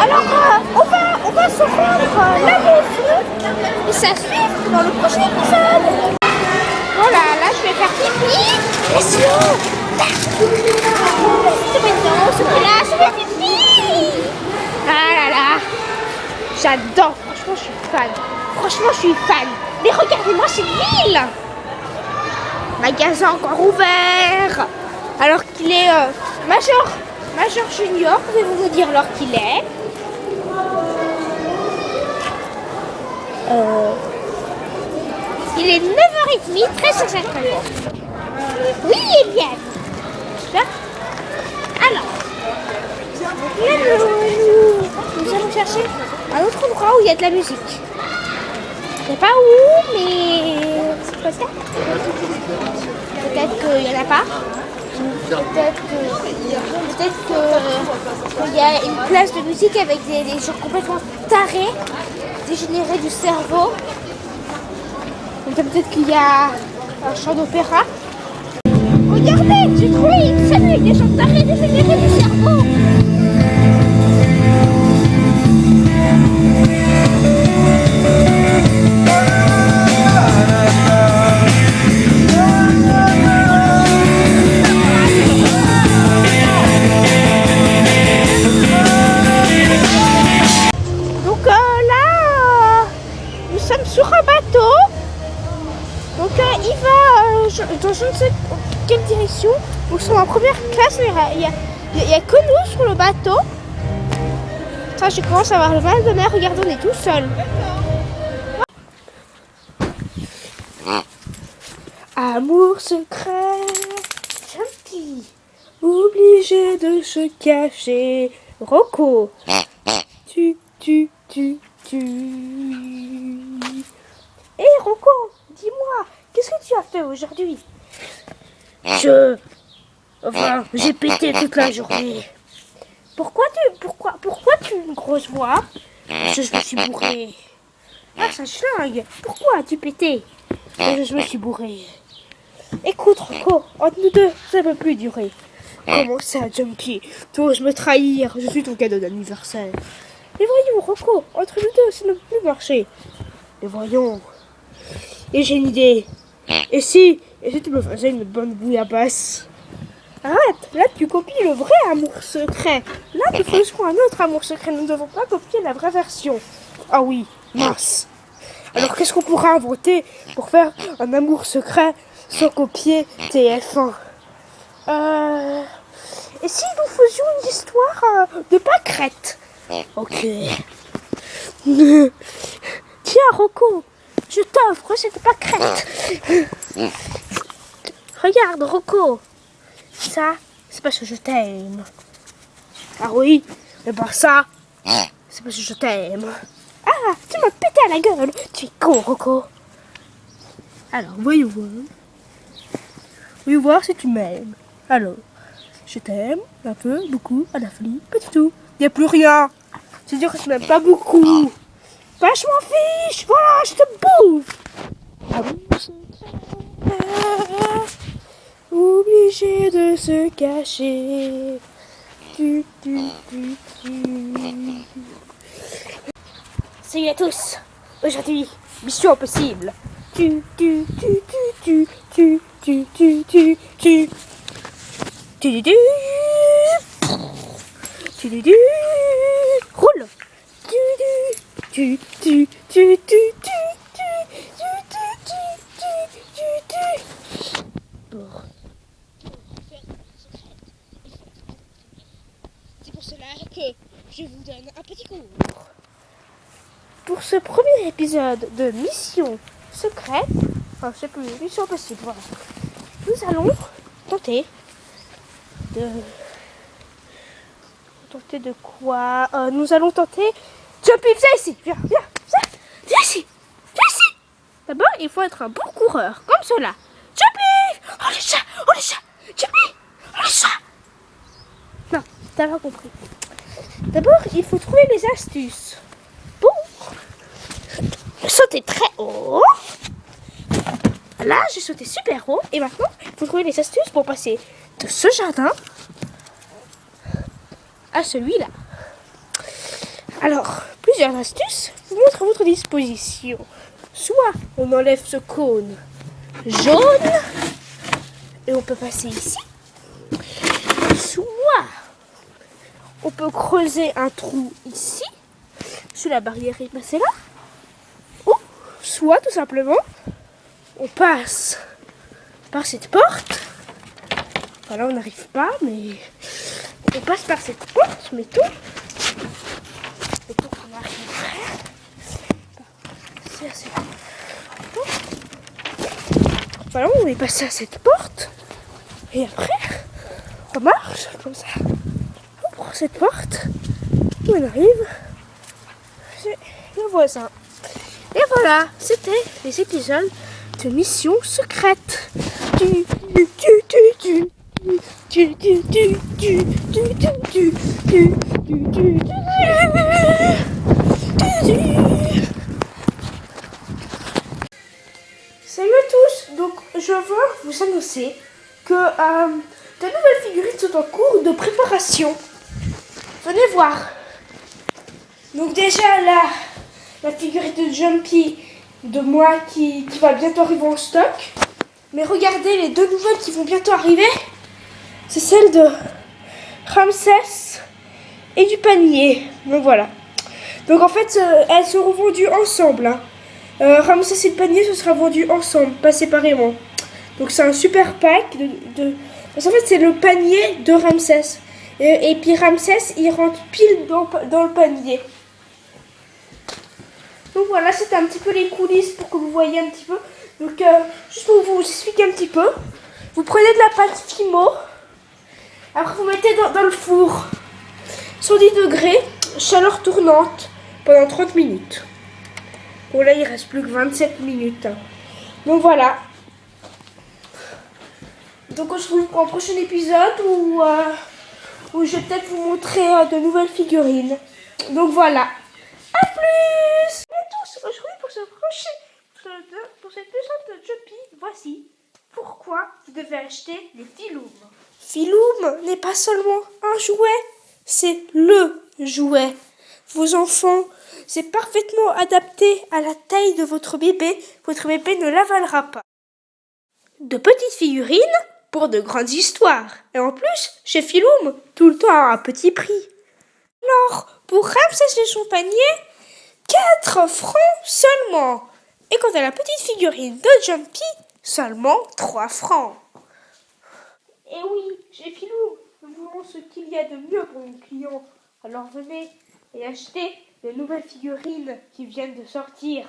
Alors, on va se rendre la musique et ça suit dans le prochain épisode. Voilà, là je vais faire pipi. Et sinon, c'est maintenant, ce que là, je vais pipi. Ah là là, j'adore, franchement je suis fan. Franchement je suis fan. Mais regardez-moi cette ville. Magasin encore ouvert. Alors qu'il est major junior, pouvez-vous me dire l'heure qu'il est? Il est 9h30, très exactement. Oui, Eliane. Alors, là, nous allons chercher un autre endroit où il y a de la musique. Je sais pas où, mais peut-être qu'il n'y en a pas. Peut-être qu'il y a une place de musique avec des gens complètement tarés, dégénérés du cerveau. Peut-être qu'il y a un chant d'opéra. Regardez, j'ai trouvé une scène avec des gens tarés, dégénérés du cerveau. en première classe, il y a que nous sur le bateau. Ça, je commence à avoir le mal de mer. Regarde, on est tout seul. Amour secret, Jumpy, obligé de se cacher. Rocco, tu. Hé Rocco, dis-moi, qu'est-ce que tu as fait aujourd'hui? J'ai pété toute la journée. Pourquoi tu as une grosse voix? Je me suis bourré. Ah, ça schlingue. Pourquoi as-tu pété? Je me suis bourré. Écoute, Rocco, entre nous deux, ça ne peut plus durer. Comment ça, Jumpy? Tu oses me trahir? Je suis ton cadeau d'anniversaire. Mais voyons, Rocco, entre nous deux, ça ne peut plus marcher. Mais voyons. Et j'ai une idée. Et si tu me faisais une bonne bouillabaisse? Arrête, là tu copies le vrai amour secret. Là nous faisons un autre amour secret. Nous ne devons pas copier la vraie version. Ah oui, mince. Alors qu'est-ce qu'on pourra inventer pour faire un amour secret sans copier TF1? Et si nous faisions une histoire de pâquerette? Ok. Tiens Rocco, je t'offre cette pâquerette. Regarde Rocco. Ça, c'est parce que je t'aime. Ah oui, mais pas ça, c'est parce que je t'aime. Ah, tu m'as pété à la gueule. Tu es con, Rocco. Alors, voyons voir. Voyons voir si tu m'aimes. Alors, je t'aime, un peu, beaucoup, à la folie, pas du tout. Il n'y a plus rien. C'est dire que tu m'aimes pas beaucoup. Bah, je m'en fiche. Voilà, je te bouffe. Ah bon, obligé de se cacher. Salut à tous. Aujourd'hui, mission impossible. Roule. C'est pour cela que je vous donne un petit cours. Pour ce premier épisode de Mission Secrète, enfin je sais plus, Mission Impossible, voilà. Nous allons tenter de quoi? Nous allons tenter... Jumpy, viens ici, viens ici. D'abord, il faut être un bon coureur, comme cela. Jumpy! Oh les chats! Jumpy! Oh les chats! Non, t'as pas compris. D'abord, il faut trouver les astuces pour sauter très haut. Là, j'ai sauté super haut. Et maintenant, il faut trouver les astuces pour passer de ce jardin à celui-là. Alors, plusieurs astuces vous montrent à votre disposition. Soit on enlève ce cône jaune et on peut passer ici. Soit on peut creuser un trou ici, sur la barrière et passer là. Ou soit tout simplement on passe par cette porte. Enfin, là on n'arrive pas, mais on passe par cette porte, mettons. Et pour qu'on arrive à cette porte. Voilà, on est passé à cette porte. Et après, on marche comme ça. On prend cette porte. On arrive chez le voisin. Et voilà, c'était les épisodes de Mission Secrète. Salut à tous, donc je veux vous annoncer que de nouvelles figurines sont en cours de préparation. Venez voir. Donc déjà la figurine de Jumpy de moi qui va bientôt arriver en stock. Mais regardez les deux nouvelles qui vont bientôt arriver. C'est celle de Ramsès et du panier. Donc voilà. Donc en fait elles seront vendues ensemble. Hein. Ramsès et le panier ce sera vendu ensemble, pas séparément. Donc c'est un super pack Parce qu'en fait, c'est le panier de Ramsès. Et puis Ramsès, il rentre pile dans le panier. Donc voilà, c'était un petit peu les coulisses pour que vous voyez un petit peu. Donc, juste pour vous expliquer un petit peu. Vous prenez de la pâte Fimo. Après, vous mettez dans le four. 110 degrés, chaleur tournante, pendant 30 minutes. Bon, là, il reste plus que 27 minutes. Donc voilà. Donc on se retrouve pour un prochain épisode où je vais peut-être vous montrer de nouvelles figurines. Donc voilà. A plus. Et à tous, aujourd'hui pour cet épisode de Jumpy, voici pourquoi vous devez acheter les Filoum. Filoum n'est pas seulement un jouet, c'est le jouet. Vos enfants, c'est parfaitement adapté à la taille de votre bébé. Votre bébé ne l'avalera pas. De petites figurines pour de grandes histoires. Et en plus, chez Filoum, tout le temps à un petit prix. Alors, pour Ramsès et son panier, 4 francs seulement. Et quant à la petite figurine de Jumpy, seulement 3 francs. Et oui, chez Filoum, nous voulons ce qu'il y a de mieux pour nos clients. Alors venez et achetez les nouvelles figurines qui viennent de sortir.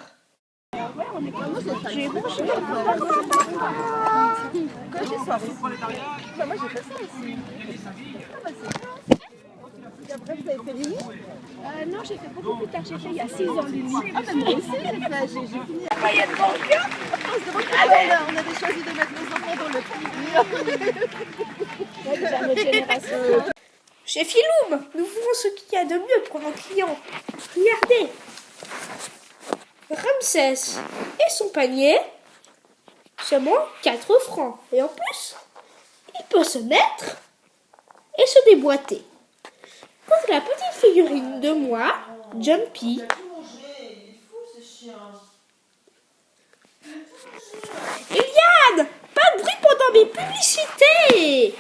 Non, j'ai fait beaucoup plus tard. J'ai fait il y a 6 ans les nuits. Ah, ben moi aussi, j'ai fini. On avait choisi de mettre nos enfants dans le film. Chez Filoum, nous voulons ce qu'il y a de mieux pour nos clients. Regardez. Ramsès et son panier, seulement 4 francs. Et en plus, il peut se mettre et se déboîter. Quant à la petite figurine de moi, Jumpy, Iliane, pas de bruit pendant mes publicités.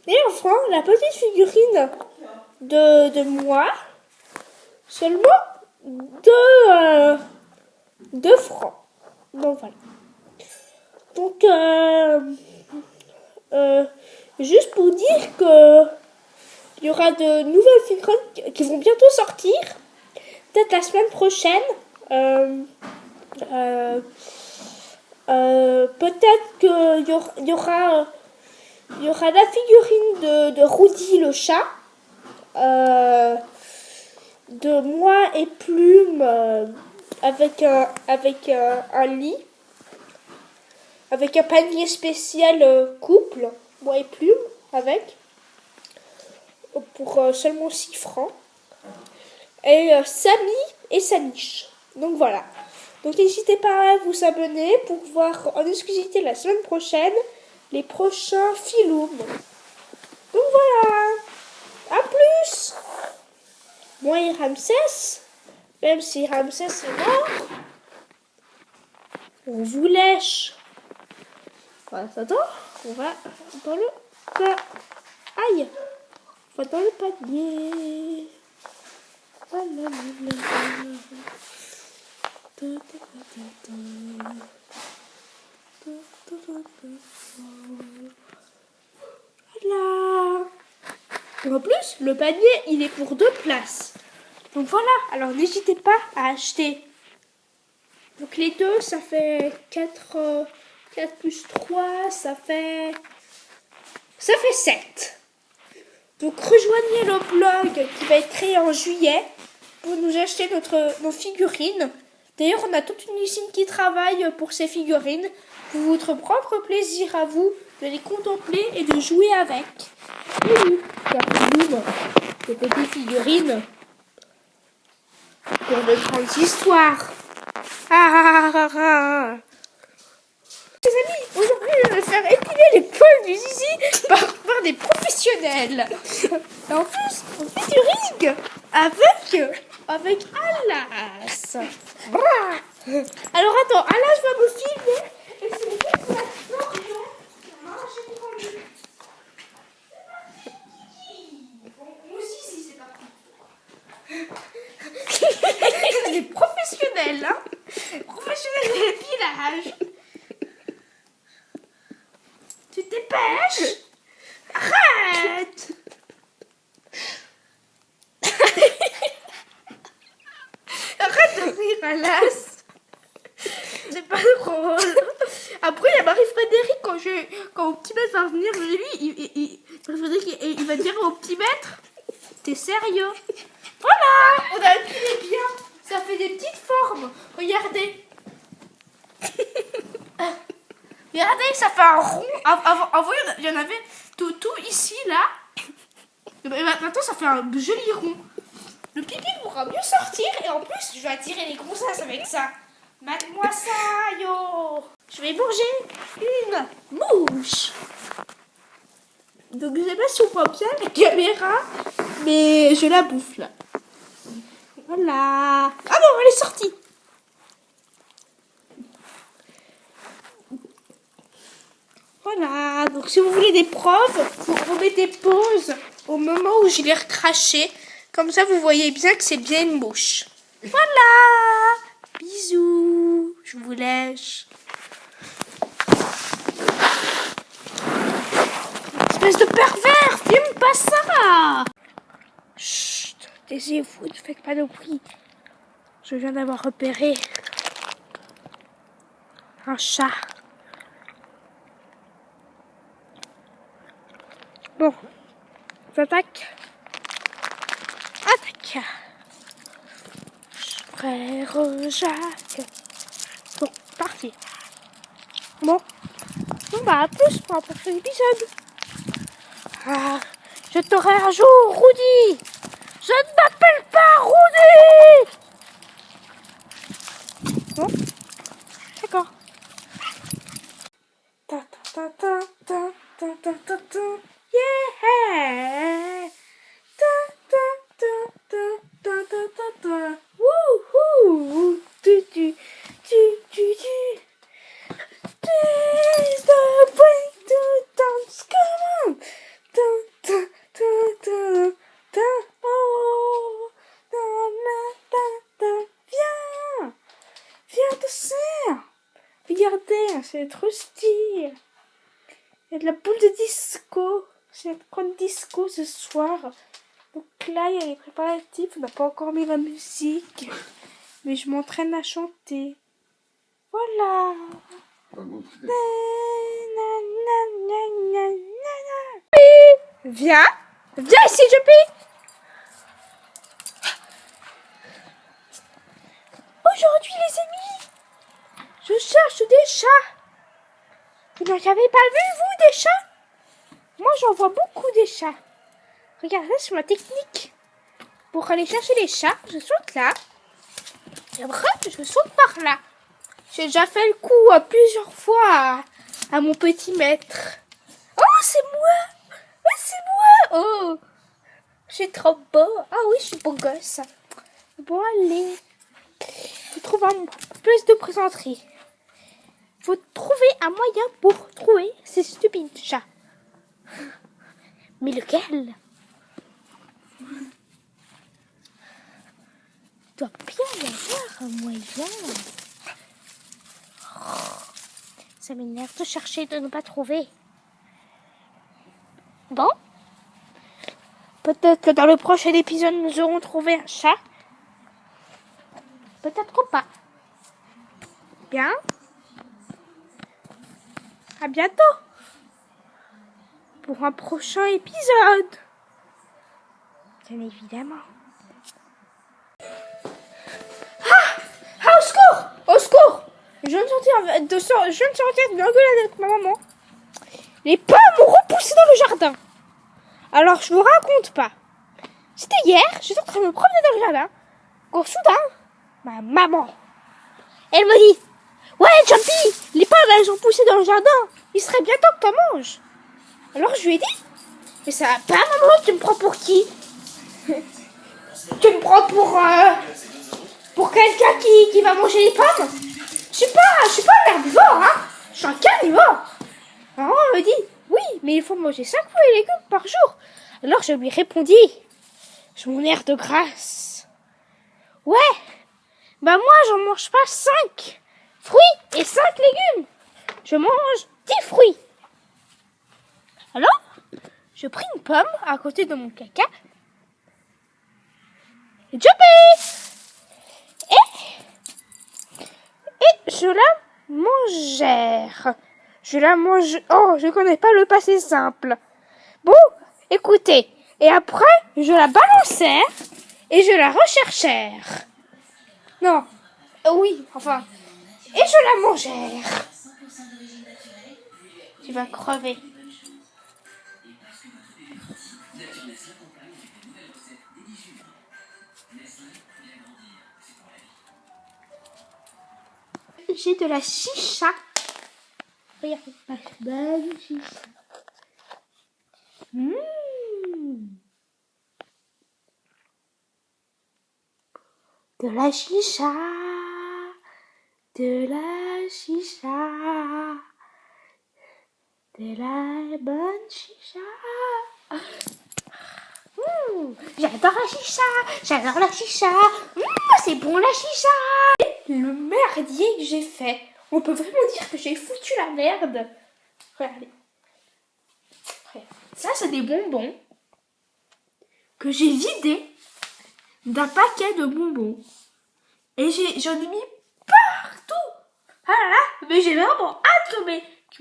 Et enfin, la petite figurine de moi, seulement 2 francs. Donc voilà. Donc, juste pour dire que il y aura de nouvelles figurines qui vont bientôt sortir. Peut-être la semaine prochaine. Peut-être qu'il y aura la figurine de Rudy le chat. De moi et Plume avec un lit. Avec un panier spécial couple. Moi et Plume avec. Pour seulement 6 francs. Et Samy et sa niche. Donc voilà. Donc n'hésitez pas à vous abonner pour voir en exclusivité la semaine prochaine les prochains Filoum. Donc voilà. À plus. Moi et Ramsès, même si Ramsès est mort, on vous lèche. En attendant, on va dans le aïe. On va dans le panier. Voilà. Voilà. Et en plus, le panier, il est pour 2 places. Donc voilà, alors n'hésitez pas à acheter. Donc les deux, ça fait 4 plus 3, ça fait 7. Donc rejoignez le blog qui va être créé en juillet pour nous acheter nos figurines. D'ailleurs, on a toute une usine qui travaille pour ces figurines, pour votre propre plaisir à vous, de les contempler et de jouer avec. Et oui, rappelez-vous, des petites figurines pour de grandes histoires. Les amis, aujourd'hui, je vais faire épiler les poils du zizi par des professionnels. Et en plus, on fait du ring avec Alas. Alors attends, Alas va me filmer. Et c'est moi aussi, si c'est parti. Les professionnels, hein. Professionnels de l'épilage. mange. Arrête. Arrête de rire, Alas. C'est pas drôle. Après, il y a Marie-Frédéric, quand au petit maître va venir, lui, Marie-Frédéric, il va dire au petit maître, t'es sérieux? Voilà, on a appuyé bien. Ça fait des petites formes. Regardez. Regardez, ça fait un rond. Avant, il y en avait tout ici, là. Et maintenant, ça fait un joli rond. Le pipi pourra mieux sortir. Et en plus, je vais attirer les grossesses avec ça. Mate-moi ça, yo. Je vais manger une mouche. Donc, je sais pas si on voit bien la caméra. Mais je la bouffe, là. Voilà. Ah non, elle est sortie. Voilà. Donc, si vous voulez des preuves, vous remettez pause au moment où je l'ai recraché. Comme ça, vous voyez bien que c'est bien une mouche. Voilà. Bisous. Je vous lèche. Espèce de pervers, filme pas ça. Chut, taisez-vous, ne faites pas de bruit. Je viens d'avoir repéré un chat. Bon, j'attaque. Attaque. Frère Jacques. Bon, parti. Bon, bah à plus pour un prochain épisode. Ah, je t'aurai un jour, Rudy. Je ne m'appelle pas Rudy. Bon, d'accord. Ta ta ta ta ta ta ta ta. Yeah. Ta ta ta ta ta ta ta ta. Wouhou. Tu tu tu tu tu. There's the way to dance, come on. Ta ta ta ta ta. Oh. Ta ta ta ta. Viens. Viens te serre. Regardez, c'est trop stylé. Il y a de la boule de disco. C'est une grande disco ce soir. Donc là, il y a les préparatifs. On n'a pas encore mis la musique. Mais je m'entraîne à chanter. Voilà. Viens. Viens ici, Juppie. Aujourd'hui, les amis, je cherche des chats. Vous n'en avez pas vu, vous, des chats? Moi, j'en vois beaucoup des chats. Regardez sur ma technique. Pour aller chercher les chats, je saute là. Et après, je saute par là. J'ai déjà fait le coup plusieurs fois à mon petit maître. Oh, c'est moi. Oh, c'est moi. Oh, c'est trop beau. Ah oui, je suis beau gosse. Bon, allez. Je trouve un plus de présenterie. Faut trouver un moyen pour trouver ces stupides chats. Mais lequel? Il doit bien y avoir un moyen. Ça m'énerve de chercher, de ne pas trouver. Bon. Peut-être que dans le prochain épisode, nous aurons trouvé un chat. Peut-être pas. Bien. À bientôt. Pour un prochain épisode. Bien évidemment. Ah, au secours! Au secours! Je viens de sortir d'une engueulade avec ma maman. Les pommes m'ont repoussé dans le jardin. Alors, je vous raconte pas. C'était hier, j'étais en train de me promener dans le jardin. Quand soudain, ma maman, elle me dit: ouais, Jumpy, les pommes elles ont poussé dans le jardin. Il serait bien temps que t'en manges. Alors, je lui ai dit: mais ça va pas, maman, tu me prends pour qui? Tu me prends pour quelqu'un qui va manger les pommes? Je suis pas un herbivore, hein. Je suis un carnivore. Maman me dit: oui, mais il faut manger 5 fruits et légumes par jour. Alors je lui répondis, je mon air de grâce: ouais, bah moi j'en mange pas 5 fruits et 5 légumes. Je mange 10 fruits. Alors, je pris une pomme à côté de mon caca. Et je la mangère. Je la mange. Oh, je connais pas le passé simple. Bon, écoutez. Et après, je la balançais et je la recherchère. Non. Oui, enfin. Et je la mangère. Tu vas crever. J'ai de la chicha. Regarde, ma belle chicha. De la chicha. De la chicha. De la bonne chicha. J'adore la chicha. J'adore la chicha. C'est bon la chicha. Le merdier que j'ai fait. On peut vraiment dire que j'ai foutu la merde. Regardez. Ça, c'est des bonbons que j'ai vidés d'un paquet de bonbons. Et j'en ai mis partout. Ah là là, mais j'ai vraiment hâte que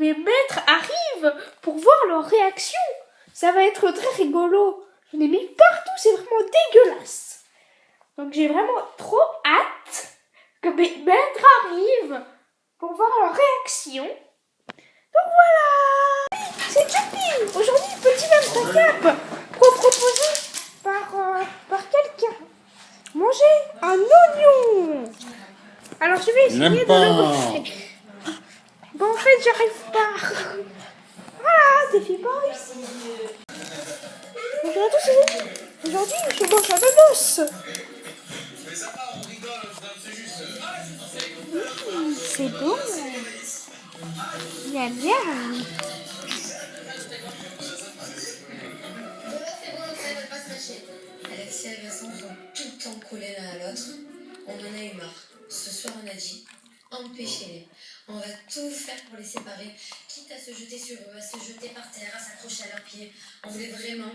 mes maîtres arrivent pour voir leur réaction. Ça va être très rigolo. J'en ai mis partout, c'est vraiment dégueulasse. Donc j'ai vraiment trop hâte que mes maîtres arrivent pour voir leur réaction. Donc voilà. C'est Juppie. Aujourd'hui, petit maître cap proposé par quelqu'un. Manger un oignon. Alors je vais essayer de le goûter. Bon, en fait, j'arrive pas. Voilà, défi pas réussi. Bonjour à tous. Aujourd'hui, je mange un ananas. C'est bon. Miam miam. Alexia et Vincent sont tout le temps collés l'un à l'autre. On en a eu marre. Ce soir, on a dit empêchez-les. On va tout faire pour les séparer, quitte à se jeter sur eux, à se jeter par terre, à s'accrocher à leurs pieds. On voulait vraiment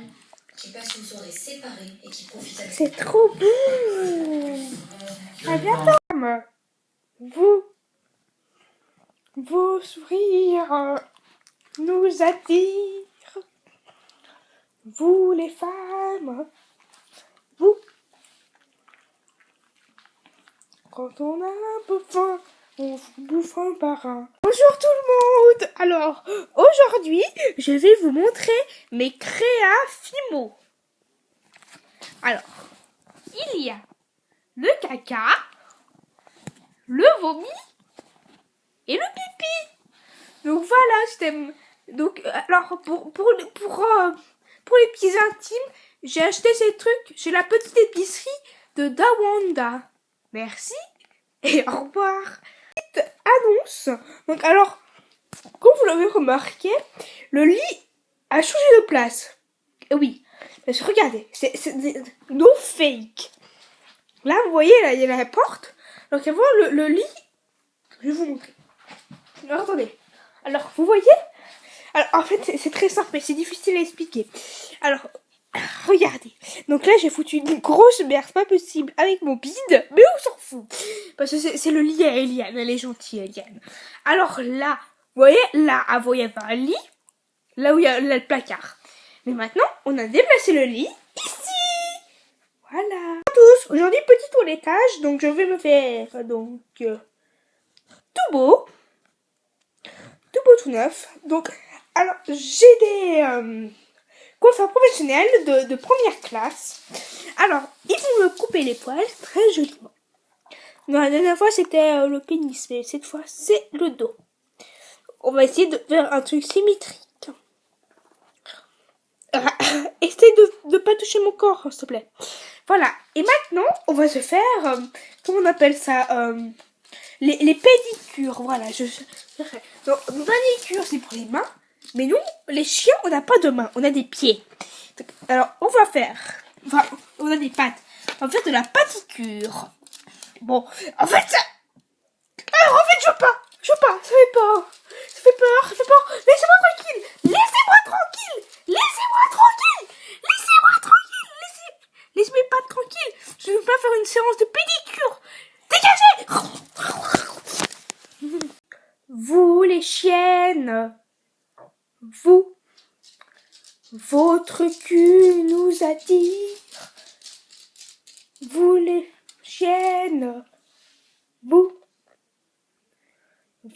qu'ils passent une soirée séparée et qu'ils profitent avec. C'est trop bon. À bientôt. Vos sourires nous attirent. Vous les femmes, vous. Quand on a un peu faim, on bouffe un par un. Bonjour tout le monde. Alors, aujourd'hui, je vais vous montrer mes créafimo. Alors, il y a le caca, le vomi et le pipi. Donc voilà, je t'aime. Donc, alors, pour les pieds intimes, j'ai acheté ces trucs chez la petite épicerie de Dawanda. Merci et au revoir. Petite annonce. Donc alors, comme vous l'avez remarqué, le lit a changé de place. Et oui, parce que regardez, c'est no fake. Là, vous voyez, là, il y a la porte. Donc avant, le lit, je vais vous montrer. Alors attendez. Alors, vous voyez? Alors, en fait, c'est très simple, mais c'est difficile à expliquer. Alors, regardez. Donc là, j'ai foutu une grosse merde, pas possible, avec mon bide, mais on s'en fout. Parce que c'est le lit à Eliane, elle est gentille, Eliane. Alors là, vous voyez, là, avant, il y avait un lit, là où il y a le placard. Mais maintenant, on a déplacé le lit, ici. Voilà. Bonjour à tous, aujourd'hui, petit toilettage, donc je vais me faire, donc, tout beau, tout neuf. Donc, alors, j'ai des coiffeurs professionnels de première classe. Alors, ils vont me couper les poils très joliment. Non, la dernière fois, c'était le pénis, mais cette fois, c'est le dos. On va essayer de faire un truc symétrique. Essaye de pas toucher mon corps, s'il te plaît. Voilà. Et maintenant, on va se faire, comment on appelle ça, les pédicures. Voilà. Donc, manicure, c'est pour les mains. Mais nous, les chiens, on n'a pas de mains, on a des pieds. Donc, alors, on a des pattes. On va faire de la paticure. Bon, en fait, je veux pas. Je veux pas, ça fait peur. Ça fait peur, ça fait peur. Laissez-moi tranquille. Laissez-moi tranquille. Laissez-moi tranquille. Laissez-moi tranquille. Laissez-moi pas tranquille. Je ne veux pas faire une séance de pédicure. Dégagez. Vous les chiennes. Vous. Votre cul nous attire. Vous les chiennes. Vous.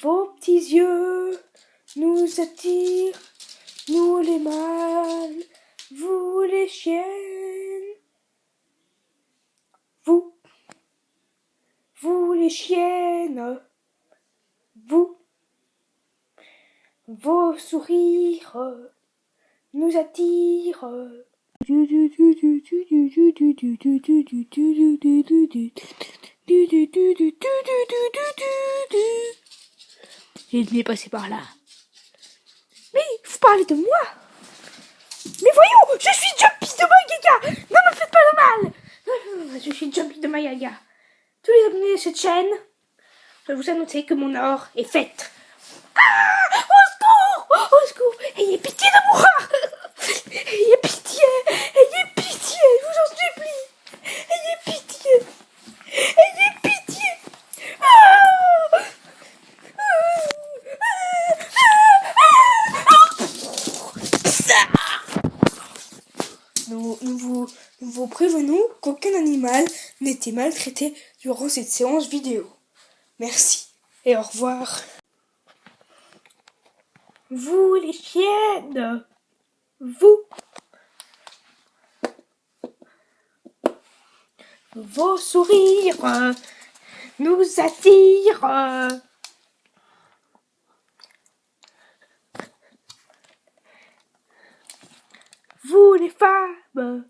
Vos petits yeux nous attirent, nous les mâles, vous les chiennes. Vous les chiennes, vous, vos sourires nous attirent. J'ai dû passer par là. Mais vous parlez de moi. Mais voyons, je suis Jumpy de Magaga. Ne me faites pas de mal. Je suis Jumpy de Magaga. Tous les abonnés de cette chaîne, je vais vous annoncer que mon or est fait. Ah, au secours, au secours. Ayez pitié de moi. Ayez pitié, je vous en supplie. Ayez pitié. Ayez pitié. Nous vous prévenons qu'aucun animal n'était maltraité durant cette séance vidéo. Merci et au revoir. Vous les chiennes, vous, vos sourires nous attirent. Vous les femmes,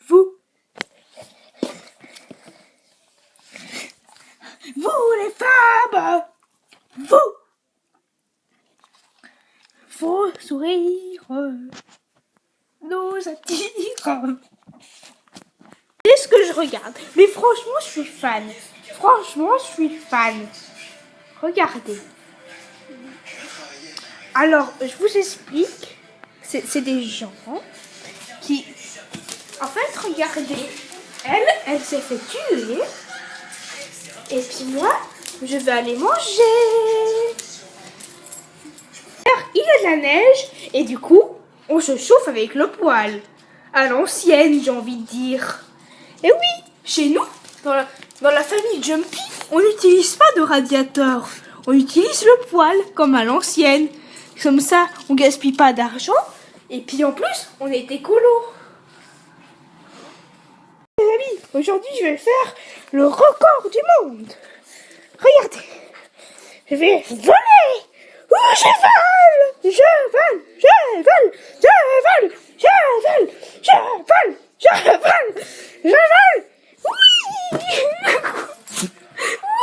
vous les femmes, vous, vos sourires nous attirent. C'est ce que je regarde, mais franchement je suis fan. Regardez. Alors je vous explique. C'est des gens qui... En fait, regardez, elle s'est fait tuer. Et puis moi, je vais aller manger. Il y a de la neige et du coup, on se chauffe avec le poêle. À l'ancienne, j'ai envie de dire. Et oui, chez nous, dans la famille Jumpy, on n'utilise pas de radiateur. On utilise le poêle comme à l'ancienne. Comme ça, on gaspille pas d'argent. Et puis en plus, on est écolo. Les amis, aujourd'hui je vais faire le record du monde. Regardez, je vais voler. Oh, je vole.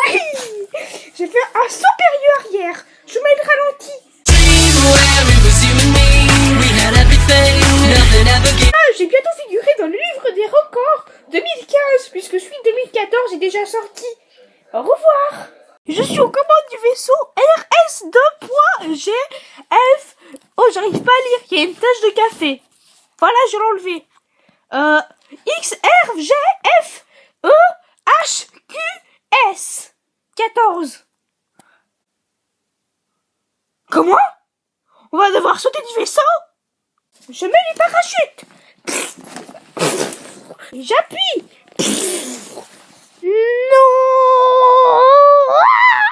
Oui. J'ai fait un supérieur hier. Je mets le ralenti. J'ai bientôt figuré dans le livre des records 2015, puisque celui de 2014 est déjà sorti. Au revoir. Je suis aux commandes du vaisseau RS2.GF. Oh, j'arrive pas à lire, il y a une tache de café. Voilà, je l'ai enlevé. XRGFEHQS 14. Comment? On va devoir sauter du vaisseau? Je mets les parachutes. Et j'appuie. Non.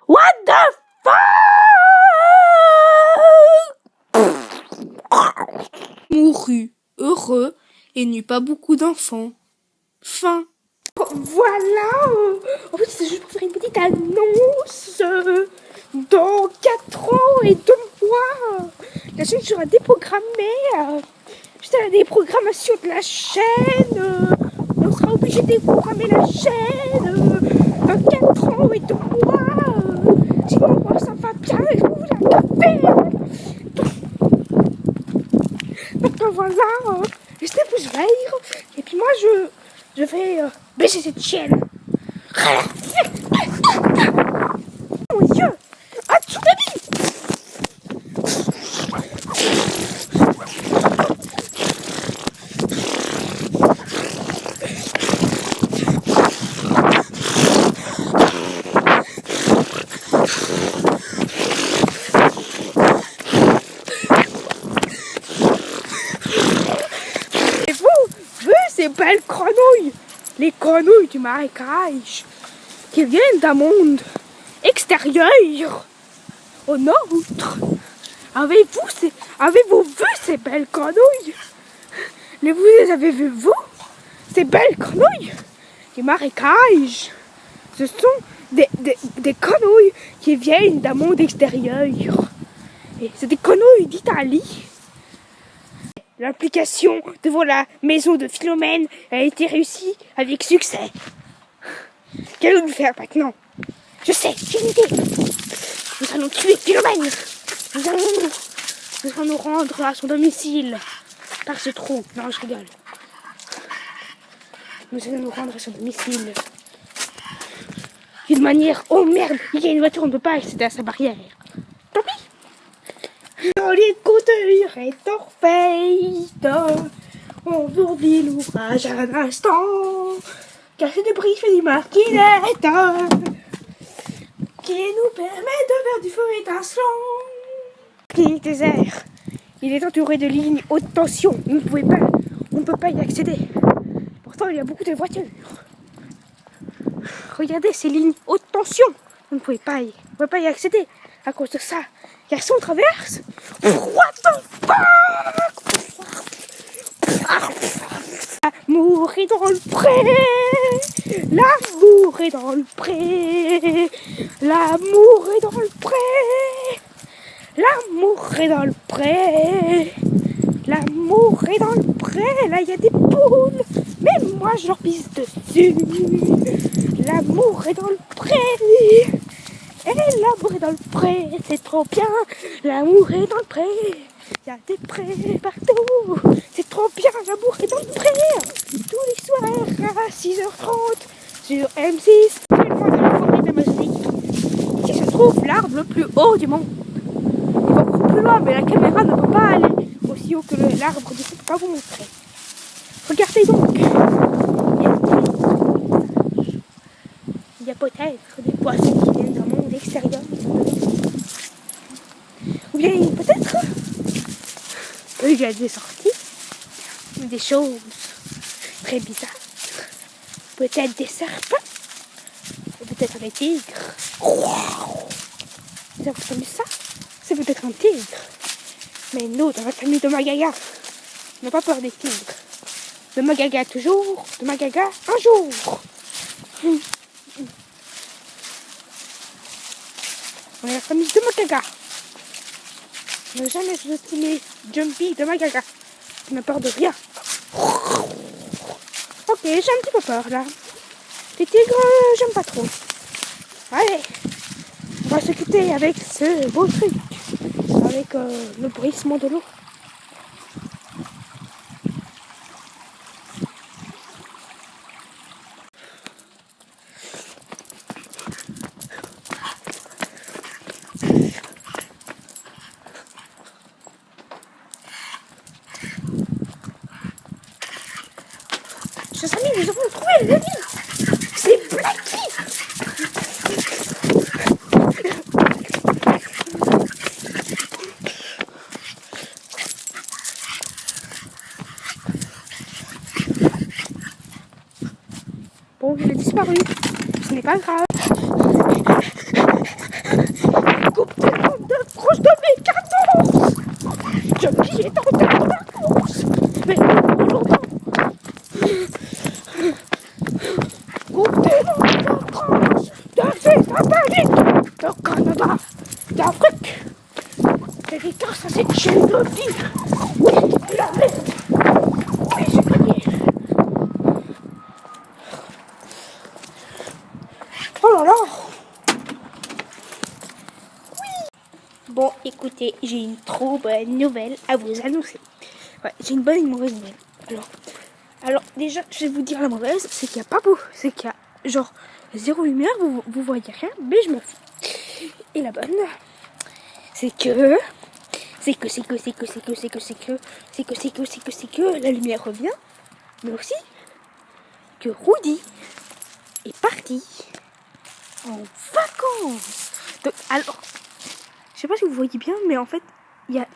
What the fuck? Mourut, heureux, et n'eut pas beaucoup d'enfants. Fin. Voilà. En fait, c'est juste pour faire une petite annonce. Dans 4 ans et 2 mois, la chaîne sera déprogrammée. Juste à la déprogrammation de la chaîne. On sera obligé de déprogrammer la chaîne. Dans 4 ans et 2 mois. Sinon, moi, ça va bien. Et je vous la café. Donc voilà. Restez pouce vert. Et puis moi, je vais baisser cette chaîne. Mon Dieu. vu ces belles grenouilles, les grenouilles du marécage, qui viennent d'un monde extérieur au nôtre. Avez-vous vu ces belles grenouilles? Vous les avez vues, vous? Ces belles grenouilles du marécage. Ce sont des grenouilles qui viennent d'un monde extérieur. Et c'est des grenouilles d'Italie. L'application devant la maison de Philomène a été réussie avec succès. Qu'allons-nous faire maintenant? Je sais, j'ai une idée. Nous allons tuer Philomène. Nous allons nous rendre à son domicile par ce trou. Non, je rigole. Nous allons nous rendre à son domicile d'une manière... Oh merde, il y a une voiture, on ne peut pas accéder à sa barrière. Tant pis. Dans les coutures et torfeites, on vous dit l'ouvrage à un instant, car c'est des briques et des marquinettes qui nous permettent de faire du feu étincelant. Clinique désert. Il est entouré de lignes haute tension. On ne peut pas y accéder. Pourtant, il y a beaucoup de voitures. Regardez ces lignes haute tension. On ne pouvait pas y accéder à cause de ça. Car si on traverse... What the fuck? L'amour est dans le pré. L'amour est dans le pré. L'amour est dans le pré. L'amour est dans le pré. L'amour est dans le pré. Là, il y a des poules. Mais moi, je leur pisse dessus. L'amour est dans le pré. Et l'amour est dans le pré. C'est trop bien. L'amour est dans le pré. Il y a des prés partout. C'est trop bien. L'amour est dans le pré. Tous les soirs à 6h30 sur M6. Dans la forêt d'Amazonie. Ici se trouve l'arbre le plus haut du monde. Il va beaucoup plus loin, mais la caméra ne peut pas aller aussi haut que l'arbre. Du coup, je ne peux pas vous montrer. Regardez donc. Il y a peut-être des poissons qui viennent d'un monde extérieur. Ou bien peut-être qu'il y a des sorties, des choses très bizarres. Peut-être des serpents. Ou peut-être des tigres. Vous avez entendu ça? C'est peut-être un tigre. Mais nous, dans la famille de Magaga, on n'a pas peur des tigres. De Magaga toujours, de Magaga un jour. On est la famille de Magaga. On n'a jamais sous-estimé Jumpy de Magaga. On n'a peur de rien. Ok, j'ai un petit peu peur là. Les tigres, j'aime pas trop. Allez, on va se quitter avec ce beau truc. Avec le bruissement de l'eau. Chers amis, nous avons trouvé l'ennemi. C'est Blacky. Bon, il a disparu. Ce n'est pas grave. Coupe de proche de mes 14. Jumpy est en retard de la course. Mais longtemps. Coupe de France de ces États-Unis, de Canada, d'Afrique. Dédicace à cette chaîne de vie. La merde. Oui, j'ai gagné. Oh là là. Oui. Bon, écoutez, j'ai une trop bonne nouvelle à vous annoncer. Ouais, j'ai une bonne et une mauvaise nouvelle. Alors déjà, je vais vous dire la mauvaise, c'est qu'il n'y a pas beau, c'est qu'il y a genre zéro lumière, vous voyez rien, mais je m'en fous. Et la bonne, c'est que la lumière revient, mais aussi que Rudy est parti en vacances. Donc, alors, je sais pas si vous voyez bien, mais en fait, il y a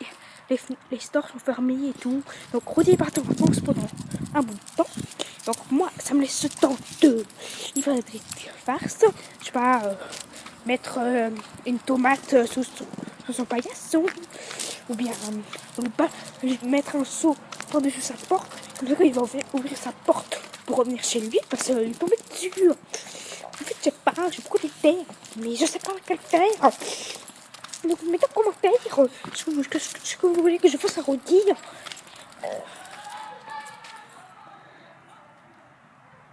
les stores sont fermés et tout. Donc Rudy est parti en vacances pendant un bout de temps. Donc moi, ça me laisse le temps de livrer des farces. Je sais pas, mettre une tomate sous son paillasson. Ou bien mettre un seau par-dessus sa porte. Comme ça, il va ouvrir sa porte pour revenir chez lui parce qu'il est tombé dessus. En fait, je sais pas, j'ai beaucoup d'idées, mais je sais pas quel faire. Donc, mettez en commentaire ce que vous voulez que je fasse à redire.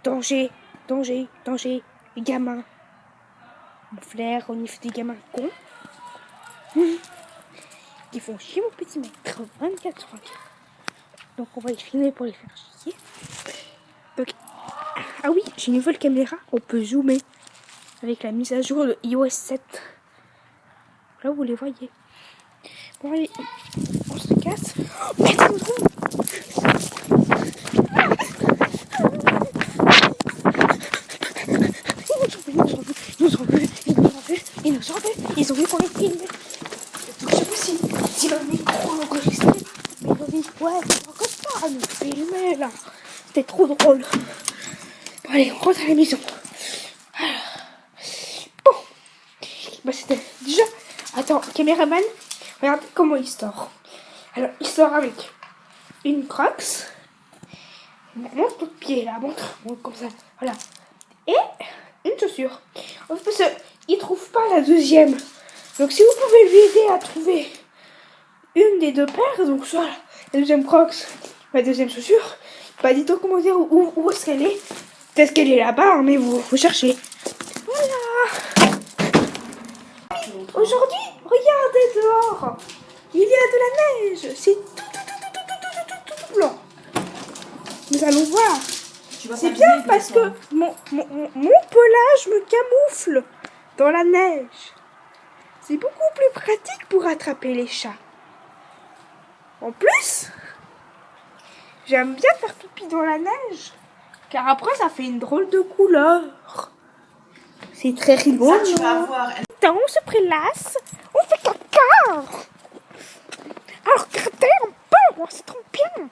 Danger, danger, danger, les gamins. Mon frère, on y fait des gamins cons. Qui font chier mon petit maître 24 sur 24. Donc on va les filmer pour les faire chier. Donc, ah oui, j'ai une nouvelle caméra, on peut zoomer avec la mise à jour de iOS 7. Là vous les voyez. Bon allez, on se casse. Ils ont vu qu'on les filme. Je sais pas si le micro enregistré. Mais ils ont dit ouais, c'est encore ça à nous filmer là. C'était trop drôle. Bon allez, on rentre à la maison. Bon. Bah c'était déjà... Attends, caméraman, regarde comment il sort. Alors il sort avec une Crocs. Montre ton pied là, montre comme ça. Voilà. Et une chaussure. En fait, parce qu'il trouve pas la deuxième. Donc si vous pouvez lui aider à trouver une des deux paires, donc soit la deuxième Crocs, la deuxième chaussure, bah dites en commentaire où est-ce qu'elle est. Peut-être qu'elle est là-bas, hein, mais vous cherchez. Voilà. Aujourd'hui, regardez dehors. Il y a de la neige. C'est tout blanc. Nous allons voir. C'est bien parce que mon pelage me camoufle dans la neige. C'est beaucoup plus pratique pour attraper les chats. En plus, j'aime bien faire pipi dans la neige. Car après, ça fait une drôle de couleur. C'est très rigolo. Ça, tu vas voir. On se prélasse. On fait caca. Alors, regardez un peu. C'est trop bien.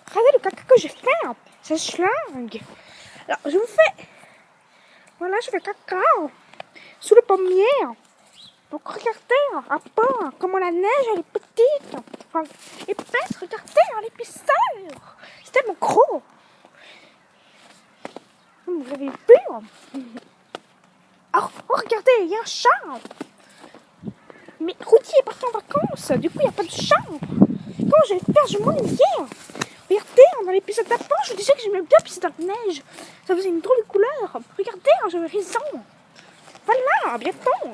Regardez le caca que j'ai fait. Ça schlingue. Alors, je vous fais... Voilà, je fais caca. Sous le pommier. Donc regardez un peu comment la neige elle est petite, enfin épaisse, regardez l'épaisseur, c'est tellement gros. Vous avez vu? Oh, regardez, il y a un chat. Mais Rudy est parti en vacances, du coup il n'y a pas de chat. Comment je vais faire? Je m'ennuie. Regardez, dans l'épisode d'avant, je disais que j'aimais bien pisser dans la neige. Ça faisait une drôle de couleur. Regardez, j'avais raison. Voilà, bientôt.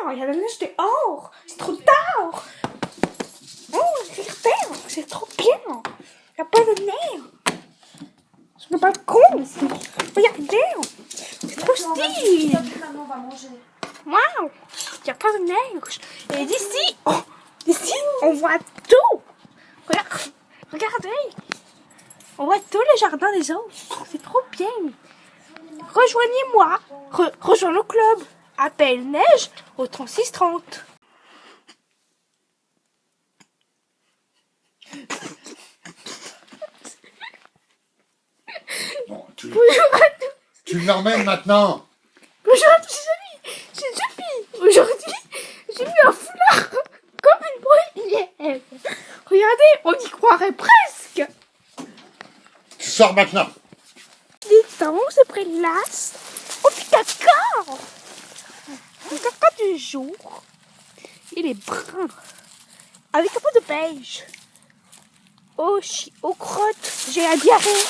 Il y a la neige dehors. C'est trop tard. Oh, regardez, c'est trop bien. Il n'y a pas de neige. Je ne suis pas con. Regardez, c'est trop stylé. Maman va manger. Waouh, il n'y a pas de neige. Et d'ici, on voit tout. Regardez. On voit tout le jardin des autres. C'est trop bien. Rejoignez-moi. Rejoins le club. Appel neige au 3630. Bon, Bonjour à tous. tu me remènes maintenant. Bonjour à tous les amis. C'est Juppie. Aujourd'hui, j'ai mis un foulard comme une bruyère. Regardez, on y croirait presque. Tu sors maintenant. Les temps se prélassent. On fait caca. Le caca du jour, il est brun, avec un peu de beige. Aux crottes, j'ai la diarrhée.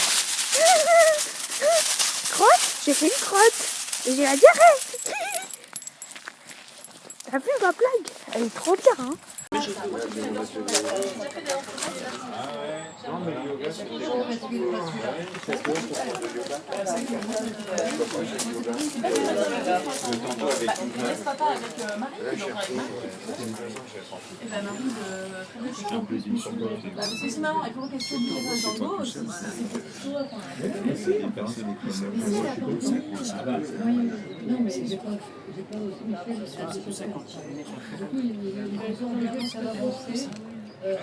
Crotte, j'ai fait une crotte, et j'ai la diarrhée. T'as vu ma blague? Elle est trop bien, hein? C'est marrant, et comment qu'elle se met dans le dos, non, mais j'ai pas aussi fait ça va avancer. Il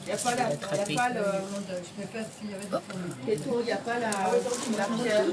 n'y a pas le... Il n'y a pas la pierre.